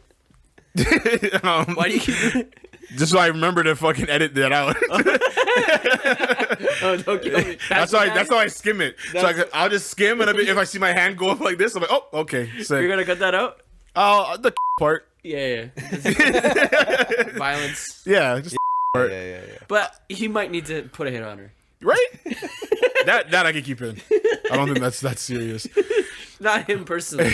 Why do you keep?
Just so I remember to fucking edit that out.
Oh, don't kill me.
That's how I skim it. So I'll just skim, and if I see my hand go up like this, I'm like, oh, okay. Sick.
You're gonna cut that out?
Oh, the part.
Yeah. Violence.
Yeah, just part.
Yeah.
But he might need to put a hit on her.
Right? that I can keep in. I don't think that's that serious.
Not him personally.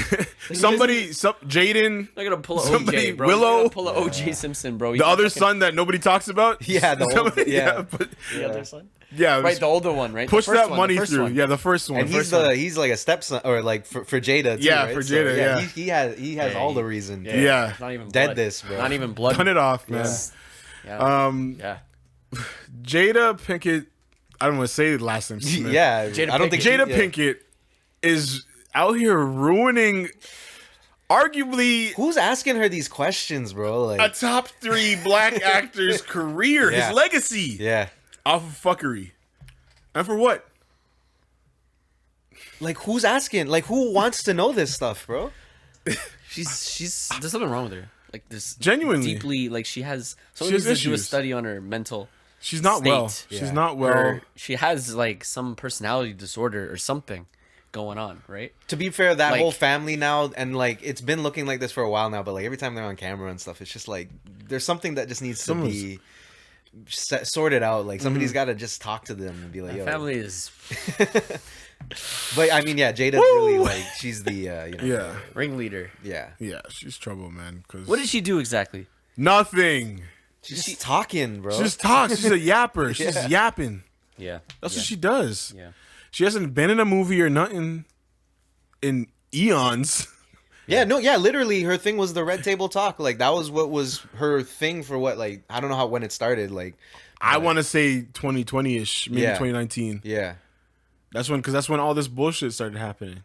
Jaden,
They're gonna pull a
somebody,
OJ, bro.
Willow.
They're gonna pull a OJ Simpson, bro.
the other son that nobody talks about.
Yeah, the whole, yeah.
but
The other son.
yeah,
Right, the older one, right?
push
The first
that
one,
money
the first
through.
one.
Yeah, the first one.
And he's like a stepson or like for Jada too,
Yeah,
right?
for
So,
Jada, yeah.
He has all the reason.
Yeah.
It's not even
Dead
blood.
this, bro.
Not even blood.
Turn it off, man.
Yeah.
Yeah. Jada Pinkett. I don't want to say the last name. Smith.
Yeah,
Jada
I don't think
Jada
yeah.
Pinkett is out here ruining arguably
Who's asking her these questions, bro?
a
Like,
top 3 black actor's career,
Yeah.
his legacy,
yeah.
off of fuckery. And for what?
Like, who's asking? Like, who wants to know this stuff, bro?
She's there's something wrong with her. Like this
Genuinely.
deeply like she has someone
She has
needs to do a
issues.
study on her mental
She's not
state.
well.
Yeah.
She's not well.
Or she has like some personality disorder or something going on, right?
To be fair, that
Like-
whole family now, and like, it's been looking like this for a while now, but like, every time they're on camera and stuff, it's just like, there's something that just needs to
Someone's-
be sorted out. Like, somebody's got to just talk to them and be like,
My
yo.
family is
But I mean, yeah, Jada's really like, she's the, you know,
Yeah.
ringleader.
yeah.
Yeah, she's trouble, man. Cause
What did she do exactly?
nothing.
She's just talking, bro.
She just talks. She's a yapper. She's
Yeah.
yapping.
Yeah.
That's what she does.
Yeah.
She hasn't been in a movie or nothing in eons.
Yeah, no, yeah, literally her thing was the Red Table Talk. Like, that was what was her thing for what, like, I don't know when it started. Like,
I want to say 2020-ish, maybe
Yeah.
2019.
yeah.
Because that's when all this bullshit started happening.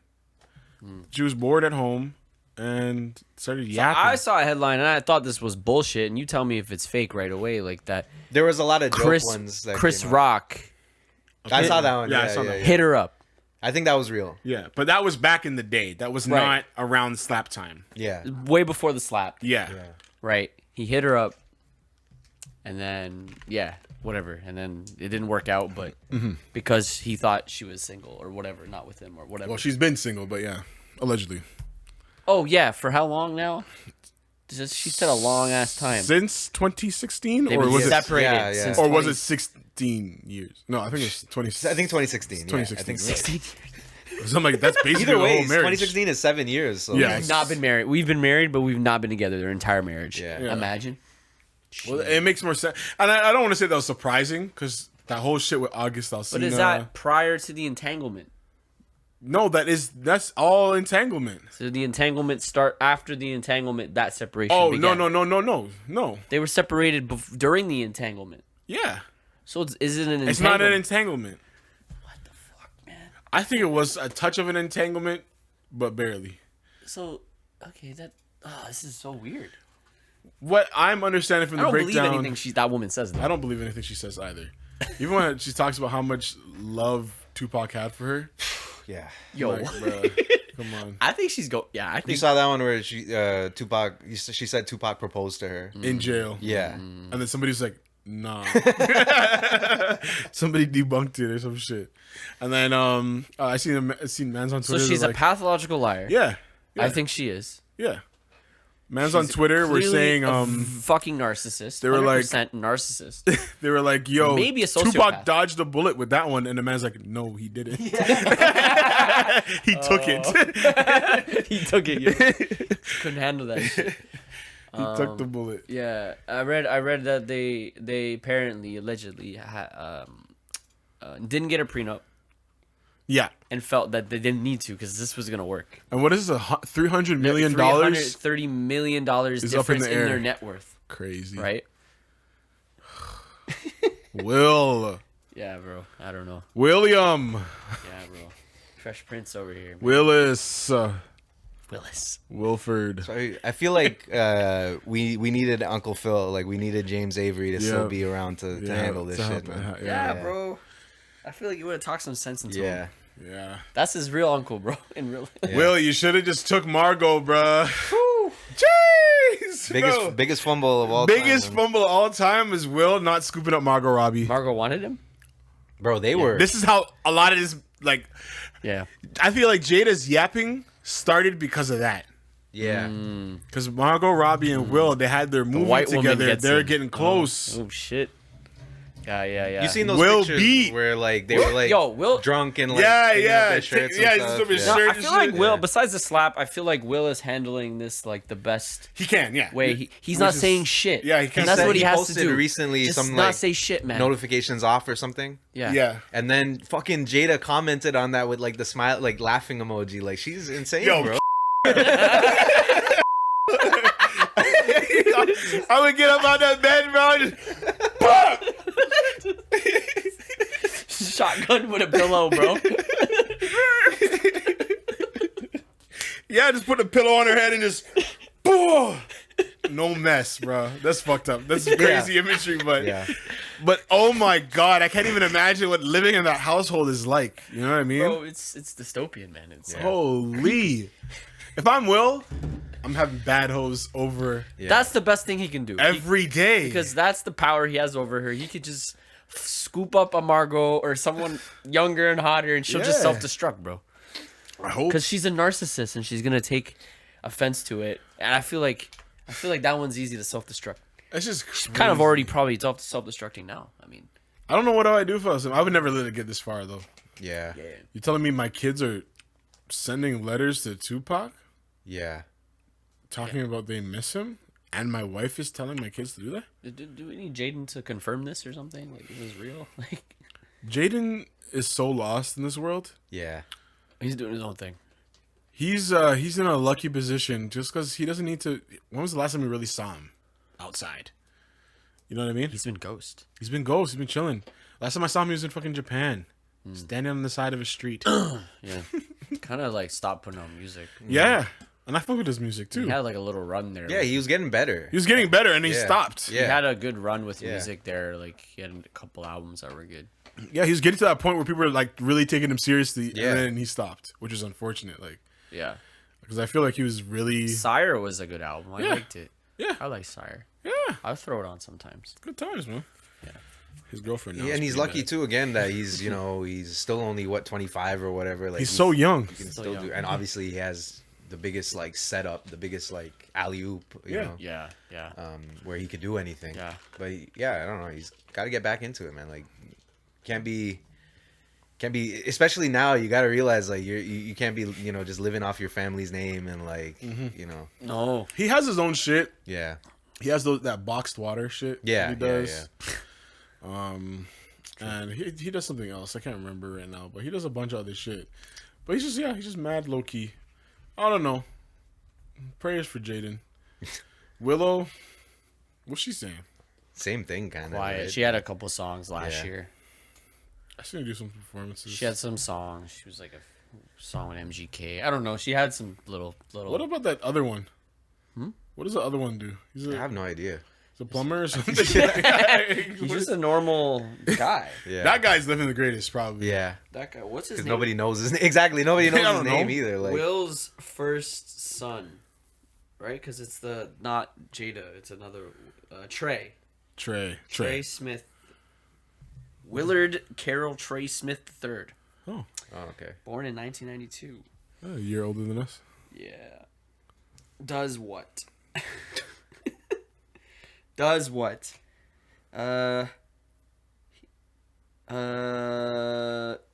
She was bored at home and started yapping.
I saw a headline and I thought this was bullshit, and you tell me if it's fake right away, like that.
There was a lot of joke
Chris
ones. That
Chris
came out.
Rock
I saw that one.
Yeah, I
Yeah,
saw
yeah,
that
yeah.
hit her up.
I think that was real.
Yeah, but that was back in the day. That was
Right.
not around slap time.
Yeah.
Way before the slap.
Yeah.
Right. He hit her up, and then whatever, and then it didn't work out, but because he thought she was single or whatever, not with him or whatever.
Well, she's been single, but yeah, allegedly.
Oh yeah, for how long now? She said a long ass time.
Since 2016,
They've
or
been
was it,
separated
Yeah, yeah.
since
or was
20
it 16 years? No, I think it's 20.
I think 2016.
2016.
Yeah, I think so.
16.
So I'm like, that's basically
Either
the
way,
whole marriage.
2016 is 7 years. So
Yeah.
We've not been married. We've been married, but we've not been together their entire marriage.
Yeah.
Yeah.
Imagine.
Well, it makes more sense, and I don't want to say that was surprising because that whole shit with August Alsina.
But is that prior to the entanglement?
No, that's all entanglement.
So the entanglement start after the entanglement. That separation.
Oh
began.
no.
They were separated during the entanglement.
Yeah,
So is it an entanglement?
it's not an entanglement.
What the fuck, man?
I think it was a touch of an entanglement, but barely.
So okay, this is so weird.
What I'm understanding from
I
the
don't believe
breakdown,
anything that woman says. Though.
I don't believe anything she says either. Even when she talks about how much love Tupac had for her,
yeah.
Yo,
like, bruh, come on.
I think she's I
You
think
saw that one where she she said Tupac proposed to her.
In jail,
Yeah.
and then somebody was like, "Nah." Somebody debunked it or some shit, and then I seen Mans on
so.
Twitter.
She's
they're
a
like,
pathological liar.
yeah,
I think she is.
yeah. Mans on
She's
Twitter were
clearly
saying
a fucking narcissist.
they were like-
100% narcissist.
they were like, "Yo,
Maybe a
Tupac
sociopath.
dodged a bullet with that one," and the man's like, "No, he didn't. he took it.
He took it. Yo. Couldn't handle that shit.
He took the bullet."
Yeah, I read that they apparently allegedly didn't get a prenup
Yeah.
and felt that they didn't need to because this was gonna work.
And what is this, $300 million?
$330 million
up in
difference
the
in
air.
their net worth,
Crazy.
right?
Will.
Yeah, bro. I don't know.
William.
Yeah, bro. Fresh Prince over here. Man.
Willis.
Willis.
Wilford.
I feel like we needed Uncle Phil. Like, we needed James Avery to still
Yeah.
be around to handle this
to
shit,
help-
man.
Yeah,
Yeah.
bro. I feel like you would have talked some sense into
Yeah.
him.
Yeah.
That's his real uncle, bro. In real life.
Will, you should have just took Margot, bruh. Jeez. bro.
Biggest fumble of all time.
Biggest
man.
fumble of all time is Will not scooping up Margot Robbie.
Margot wanted him.
Bro, they were.
This is how a lot of this, like,
Yeah.
I feel like Jada's yapping started because of that.
Yeah.
Because Margot Robbie and Will, they had their movie
white woman
together.
gets
They're
him.
getting close.
Oh shit. Yeah.
You seen those
Will
pictures
be-
where like they were like
Will-
drunk and like
Yeah,
taking off
yeah.
their shirts
Yeah,
and
he's
stuff.
up his
Yeah.
shirt.
I feel like
Yeah.
Will, besides the slap, I feel like Will is handling this like the best
He can, yeah.
way. He's
Which
not
is-
saying shit.
Yeah, he can.
And that's
said
what he has to
posted
do.
recently
Just
some
not
like
say shit, man.
notifications off or something.
Yeah.
Yeah.
And then fucking Jada commented on that with like the smile, like laughing emoji. Like, she's insane,
Yo,
bro.
I would get up out that bed, bro. Just,
Shotgun with a pillow, bro.
Yeah, just put a pillow on her head and just, no mess, bro. That's fucked up. That's crazy imagery, but oh my god, I can't even imagine what living in that household is like. You know what I mean?
Bro, it's dystopian, man. It's
Holy. If I'm Will, I'm having bad hoes over
That's the best thing he can do.
every day.
Because that's the power he has over her. He could just scoop up a Margot or someone younger and hotter, and she'll just
Yeah.
self-destruct, bro.
I hope.
Because she's a narcissist and she's gonna take offense to it. And I feel like that one's easy to self-destruct.
It's just crazy.
Kind of already probably self-destructing now. I mean,
I don't know what I do for us. I would never let it get this far, though.
Yeah.
You telling me my kids are sending letters to Tupac?
Yeah.
Talking about they miss him? And my wife is telling my kids to do that?
do we need Jaden to confirm this or something? Like, is this real? Like,
Jaden is so lost in this world.
Yeah.
he's doing his own thing.
He's in a lucky position just because he doesn't need to. When was the last time we really saw him outside? You know what I mean?
He's been ghost.
He's been ghost. He's been chilling. Last time I saw him, he was in fucking Japan, standing on the side of a street.
Yeah. Kind of like stopped putting on music.
Yeah, and I fuck with his music too.
He had like a little run there.
Yeah, he was getting better.
He was getting better, and he
Yeah.
stopped.
Yeah.
He had a good run with
Yeah.
music there. Like he had a couple albums that were good.
Yeah, he was getting to that point where people were like really taking him seriously,
Yeah.
and then he stopped, which is unfortunate. Like,
Yeah.
because I feel like he was really
Sire was a good album. I
Yeah.
liked it.
Yeah.
I like Sire.
yeah
I'll throw it on sometimes.
good times, man.
Yeah.
His girlfriend. Now
Yeah,
is
and he's
pretty
lucky
bad.
too. Again, that he's he's still only 25 or whatever. Like
He's so young.
He can
So
still
young.
do, and obviously he has the biggest like setup, the biggest like alley oop. You
Yeah.
know,
Yeah. Yeah.
where he could do anything.
Yeah.
But yeah, I don't know. He's got to get back into it, man. Like, can't be, especially now. You got to realize like you can't be just living off your family's name and like
No.
He has his own shit.
yeah.
He has that boxed water shit.
Yeah,
he
yeah,
does. And he does something else. I can't remember right now, but he does a bunch of other shit. But he's just mad low key. I don't know. Prayers for Jaden. Willow, what's she saying?
Same thing, kind of.
Quiet.
Right?
She had a couple songs last
Yeah.
year.
I should do some performances.
She had some songs. She was like a song with MGK. I don't know. She had some little.
What about that other one? What does the other one do? He's
I have no idea.
a plumber or something.
He's just a normal guy.
Yeah.
That guy's living the greatest, probably.
Yeah.
That guy. What's his
Because
name?
nobody knows his name. Exactly. Nobody knows
I
his
don't
name
know.
either. Like.
Will's first son, right? Because it's not Jada. It's another Trey.
Trey.
Smith. Willard Carroll Trey Smith III.
Oh,
Oh, okay.
Born in 1992.
a year older than us.
Yeah. Does what? Does what?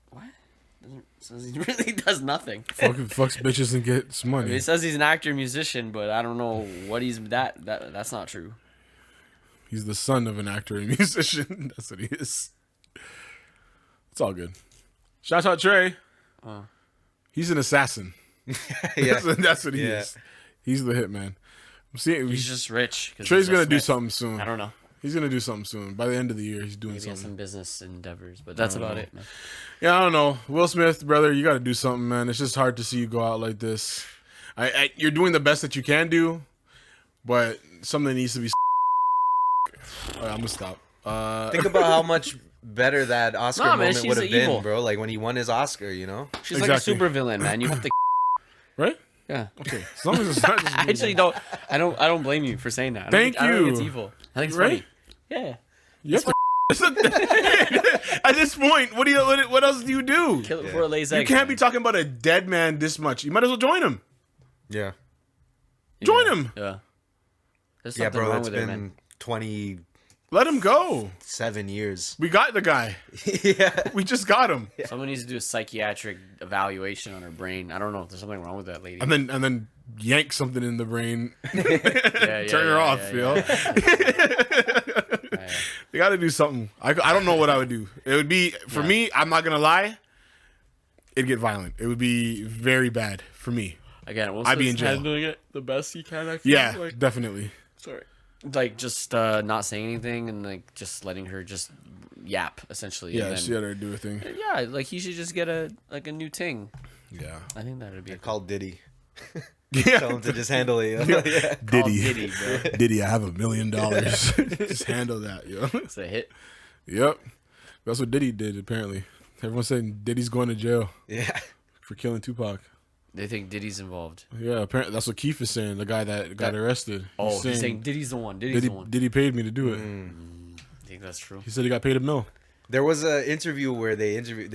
What? Says he really does nothing.
Fucking fucks bitches and gets money.
It says he's an actor, musician, but I don't know what he's that's not true.
He's the son of an actor and musician. That's what he is. It's all good. Shout out Trey. He's an assassin.
Yeah.
That's what he
Yeah.
is. He's the hitman. I'm seeing.
He's just rich. 'cause
Trey's
he's a
gonna do
Smith.
something soon.
I don't know.
He's gonna do something soon. By the end of the year, he's doing
Maybe
something.
some business endeavors, but that's about it, man.
Yeah, I don't know. Will Smith, brother, you got to do something, man. It's just hard to see you go out like this. You're doing the best that you can do, but something needs to be. All right, I'm gonna stop.
Think about how much better that Oscar
Nah, man,
moment
she's
would have
an
been,
evil.
bro. Like when he won his Oscar, you know?
She's like a
Exactly.
super villain, man. You have to.
Right?
Yeah.
Okay. As long as it's not. Just
I actually don't. I don't blame you for saying that. I don't
Thank
think, I don't think
you.
it's evil. I think it's
Right?
funny. Yeah.
You have to. At this point, what else do you do?
Kill it before it lays
You
eggs.
can't be
man.
talking about a dead man this much. You might as well join him.
Yeah.
Join him.
Yeah. There's
Yeah,
something
bro.
wrong
It's
with it,
been
man.
27
Let him go.
years.
We got the guy.
Yeah.
We just got him.
Someone needs to do a psychiatric evaluation on her brain. I don't know if there's something wrong with that lady.
And then yank something in the brain.
Yeah,
Turn her off, yo.
Yeah.
You got to do something. I don't know what I would do. It would be for me. I'm not gonna lie. It'd get violent. It would be very bad for me.
Again, Will
I'd be
Smith's
in jail.
handling it the best he can. I feel
Yeah,
like.
definitely.
Sorry. Like just not saying anything and like just letting her just yap essentially.
Yeah,
and
she
then,
had her do her thing.
yeah, like he should just get a new ting.
Yeah.
I think that would be.
Call Diddy. Tell him to just handle it. Yo. Yeah.
Call
Diddy.
Diddy, bro.
Diddy, I have $1 million. Just handle that, yo.
It's a hit.
Yep. That's what Diddy did, apparently. Everyone's saying Diddy's going to jail
Yeah.
for killing Tupac.
They think Diddy's involved.
Yeah, apparently that's what Keith is saying, the guy that got arrested.
Oh, he's saying Diddy's the one. Diddy's the one.
Diddy paid me to do it.
I think that's true.
He said he got paid $1 million.
There was an interview where they interviewed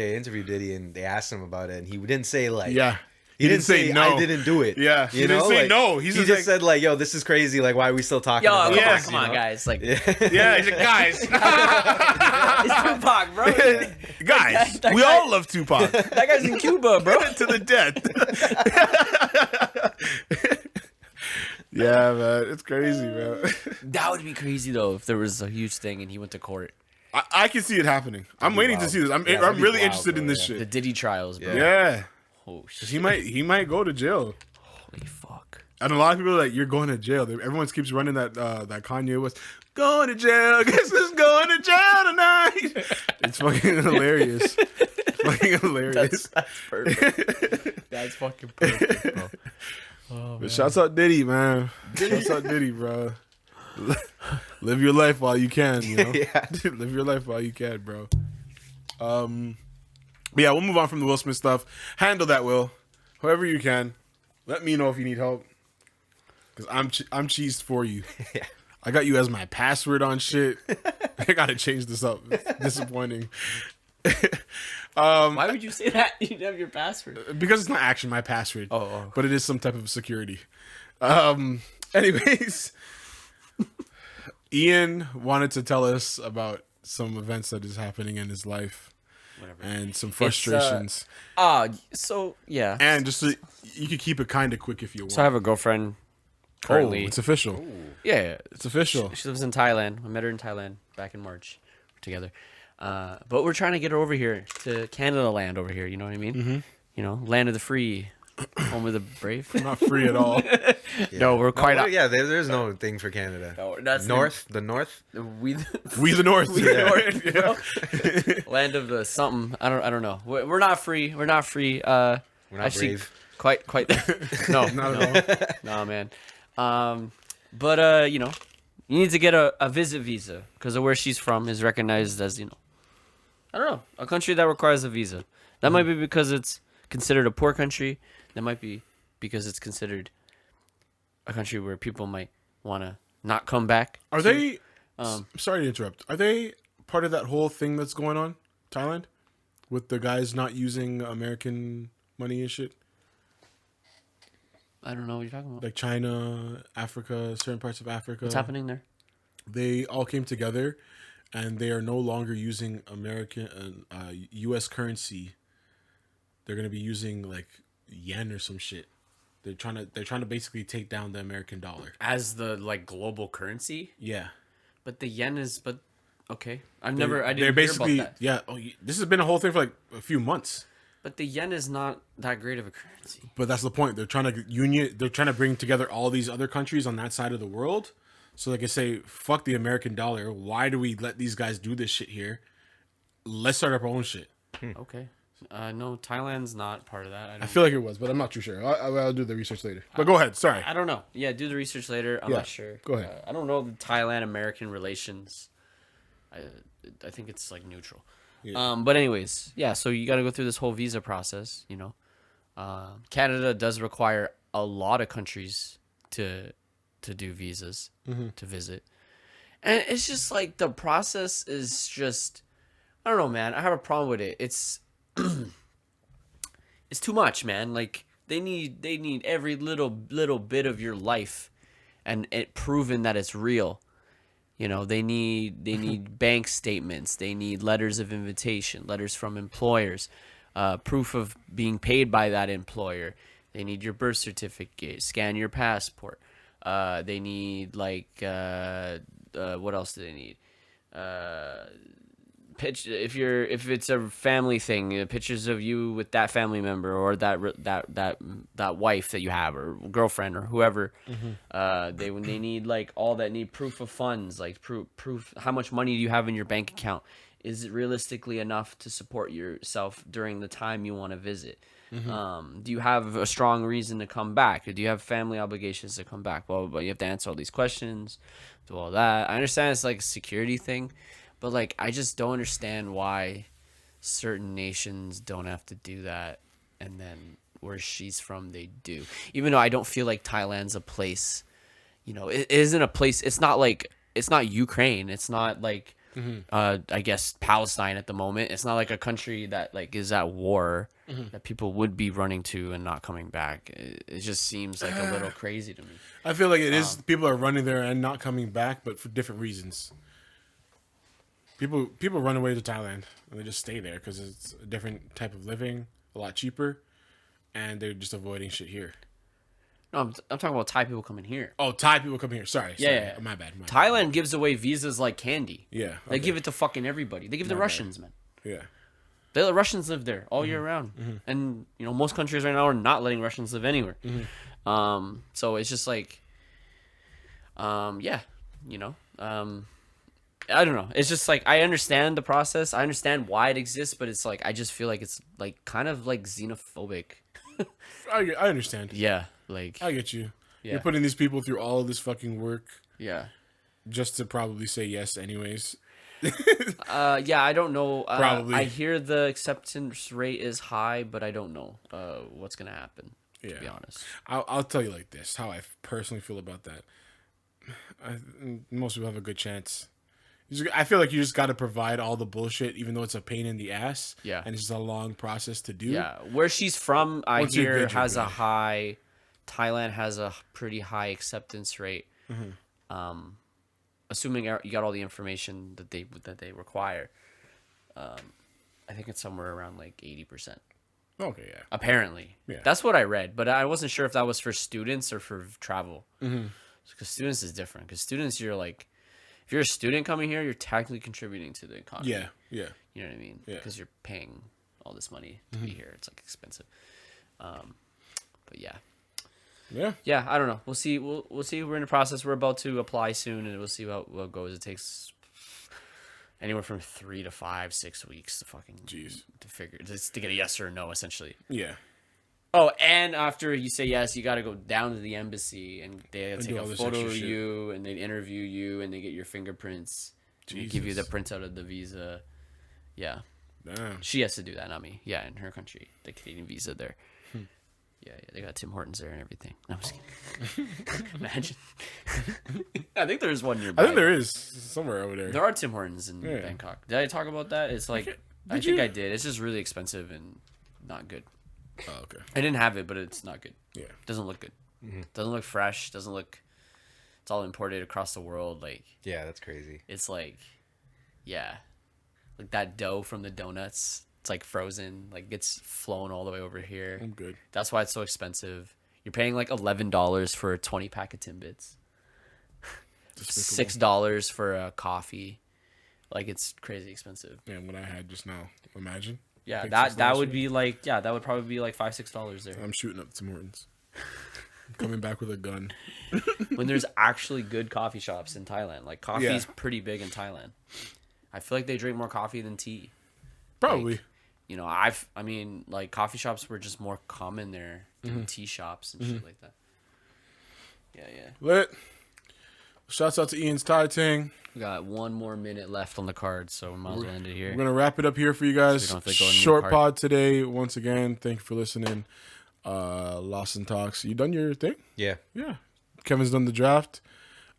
Diddy and they asked him about it, and he didn't say like,
Yeah.
he didn't say
no.
I didn't do it.
Yeah,
you
he didn't
know?
say
Like,
no.
He
He's
just
like,
said like, "Yo, this is crazy. Like, why are we still talking
Yo,
about this?"
come on, guys. Like,
Yeah.
yeah, he's like, guys,
it's Tupac, bro.
guys,
that
we
guy-
all love Tupac
That guy's in Cuba, bro.
to the death. Yeah, man, it's crazy, man.
That would be crazy though if there was a huge thing and he went to court.
I can see it happening. I'm waiting to
wild.
see this. I'm
Yeah, that'd be
really
wild,
interested in
bro,
this
yeah.
The
shit.
Diddy trials, bro.
Yeah,
Oh shit.
he might go to jail.
Holy fuck.
And a lot of people are like, "You're going to jail." Everyone keeps running that Kanye was going to jail. Guess who's going to jail tonight? It's fucking hilarious. It's fucking hilarious.
That's perfect. That's fucking perfect, bro.
But shouts out Diddy, man. Shouts out Diddy, bro. Live your life while you can, you know.
Yeah.
Live your life while you can, bro. But yeah, we'll move on from the Will Smith stuff. Handle that, Will, however you can. Let me know if you need help, because I'm cheesed for you.
Yeah.
I got you as my password on shit. I gotta change this up. It's disappointing.
Why would you say that? You didn't have your password.
Because it's not actually my password.
Oh.
But it is some type of security. Anyways, Ian wanted to tell us about some events that is happening in his life
Whatever.
and some frustrations.
So yeah.
And just so you could keep it kind of quick if you want.
So I have a girlfriend currently.
Oh, it's official.
Yeah.
It's official.
She lives in Thailand. I met her in Thailand back in March. We're together. But we're trying to get her over here to Canada land over here. You know what I mean? Mm-hmm. You know, land of the free, home of the brave.
Not free at all.
No, we're quite.
No, yeah, there's no thing for Canada.
No, that's
North, the North.
We
We the North.
the North, bro. Land of the something. I don't know. We're not free. We're not free.
We're not brave.
Quite. No,
Not at all.
no, man. But you know, you need to get a visit visa because of where she's from is recognized as, you know, I don't know, a country that requires a visa. That might be because it's considered a poor country. That might be because it's considered a country where people might want to not come back.
Are they? Sorry to interrupt. Are they part of that whole thing that's going on, Thailand, with the guys not using American money and shit?
I don't know what you're talking about.
Like China, Africa, certain parts of Africa.
What's happening there?
They all came together, and they are no longer using American U.S. currency. They're gonna be using like yen or some shit. They're trying to basically take down the American dollar.
As the like global currency,
Yeah.
but the yen is okay. I
They're
didn't hear
basically
about that.
yeah. Oh, this has been a whole thing for like a few months.
But the yen is not that great of a currency.
But that's the point. They're trying to They're trying to bring together all these other countries on that side of the world, so they can say, "Fuck the American dollar. Why do we let these guys do this shit here? Let's start our own shit."
Okay. No, Thailand's not part of that.
I feel like it was, but I'm not too sure. I'll do the research later. But go ahead. Sorry.
I don't know. Yeah, do the research later. I'm
Yeah,
not sure.
go ahead.
I don't know the Thailand-American relations. I think it's like neutral.
Yeah.
But anyways, yeah. So you got to go through this whole visa process. You know, Canada does require a lot of countries to do visas to visit, and it's just like the process is just. I don't know, man. I have a problem with it. It's it's too much, man. Like they need every little bit of your life and it proven that it's real. You know, they need bank statements, they need letters of invitation, letters from employers, proof of being paid by that employer. They need your birth certificate, scan your passport. They need like what else do they need? If it's a family thing, pictures of you with that family member or that wife that you have or girlfriend or whoever. They need like all that, need proof of funds, like proof how much money do you have in your bank account. is it realistically enough to support yourself during the time you want to visit? Do you have a strong reason to come back? Or do you have family obligations to come back? Well, but you have to answer all these questions, do all that. I understand it's like a security thing, but like I just don't understand why certain nations don't have to do that, and then where she's from they do. Even though I don't feel like Thailand's a place, you know, it isn't a place. It's not like, it's not Ukraine. It's not like I guess Palestine at the moment. It's not like a country that like is at war that people would be running to and not coming back. It just seems like a little crazy to me.
I feel like it is. People are running there and not coming back, but for different reasons. People run away to Thailand and they just stay there because it's a different type of living, a lot cheaper, and they're just avoiding shit here.
No, I'm talking about Thai people coming here.
Oh, Thai people come here. Sorry.
Yeah.
My bad.
Thailand gives away visas like candy.
Yeah.
They give it to fucking everybody. They give the Russians, man.
Yeah.
The Russians live there all year round, and you know most countries right now are not letting Russians live anywhere. So it's just like, yeah, you know, I don't know. It's just like I understand the process. I understand why it exists, but it's like I just feel like it's like kind of like xenophobic.
I understand.
Yeah, like
I get you.
Yeah.
You're putting these people through all of this fucking work
yeah.
just to probably say yes anyways.
Yeah, I don't know.
Probably.
I hear the acceptance rate is high, but I don't know what's gonna happen. To be honest,
I'll tell you like this: how I personally feel about that. Most people have a good chance. I feel like you just got to provide all the bullshit, even though it's a pain in the ass.
Yeah,
and it's just a long process to do.
Yeah, where she's from, I
Once you're
hear
good, you're
has a
good.
high. Thailand has a pretty high acceptance rate. Assuming you got all the information that they require, I think it's somewhere around like 80%.
Okay, yeah.
Apparently,
Yeah.
that's what I read, but I wasn't sure if that was for students or for travel. Because students is different. Because students, you're like, if you're a student coming here, you're technically contributing to the economy.
Yeah, yeah.
You know what I mean?
Yeah.
Because you're paying all this money to be here. It's like expensive. But yeah.
Yeah.
Yeah, I don't know. We'll see. We'll see. We're in the process. We're about to apply soon, and we'll see what goes. It takes anywhere from 3 to 5, 6 weeks to fucking to figure just to get a yes or a no, essentially.
Yeah.
Oh, and after you say yes, you got to go down to the embassy, and they
And
take
do all
a
this
photo
extra
of
shit.
you, and they interview you, and they get your fingerprints. And they give you the printout of the visa. Yeah,
Damn.
she has to do that, not me. Yeah, in her country, the Canadian visa there. Yeah, they got Tim Hortons there and everything. No, I'm just kidding. Imagine. I think there's one nearby.
I think there is somewhere over there.
There are Tim Hortons in Bangkok. Did I talk about that? It's like I think I did. It's just really expensive and not good.
Oh, okay.
I didn't have it, but it's not good.
Yeah.
Doesn't look good. Doesn't look fresh. Doesn't look. It's all imported across the world. Like
Yeah, that's crazy.
it's like, yeah, like that dough from the donuts. It's like frozen. Like gets flown all the way over here.
I'm good.
That's why it's so expensive. You're paying like $11 for a 20-pack of Timbits. $6 for a coffee. Like it's crazy expensive.
Man, what I had just now. Imagine.
Yeah,
Pick
that
$6
would
for-
be like that would probably be like $5-6 there.
I'm shooting up Tim Hortons. I'm coming back with a gun.
When there's actually good coffee shops in Thailand. Like coffee's pretty big in Thailand. I feel like they drink more coffee than tea.
Probably.
Like, you know, I mean, like coffee shops were just more common there than tea shops and shit like that. Yeah.
Lit. Shouts out to Ian's Thai Ting.
We got 1 more minute left on the card, so we might as well end it here.
We're gonna wrap it up here for you guys.
So we don't have to go in the
Short
part.
pod today. Once again, thank you for listening. Lost and Talks. You done your thing?
Yeah.
Yeah. Kevin's done the draft.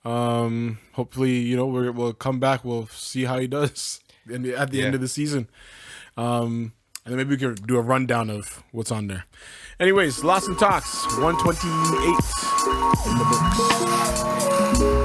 Hopefully, you know, we'll come back. We'll see how he does at the end of the season. And then maybe we can do a rundown of what's on there. Anyways, Lost and Talks 128 in the books.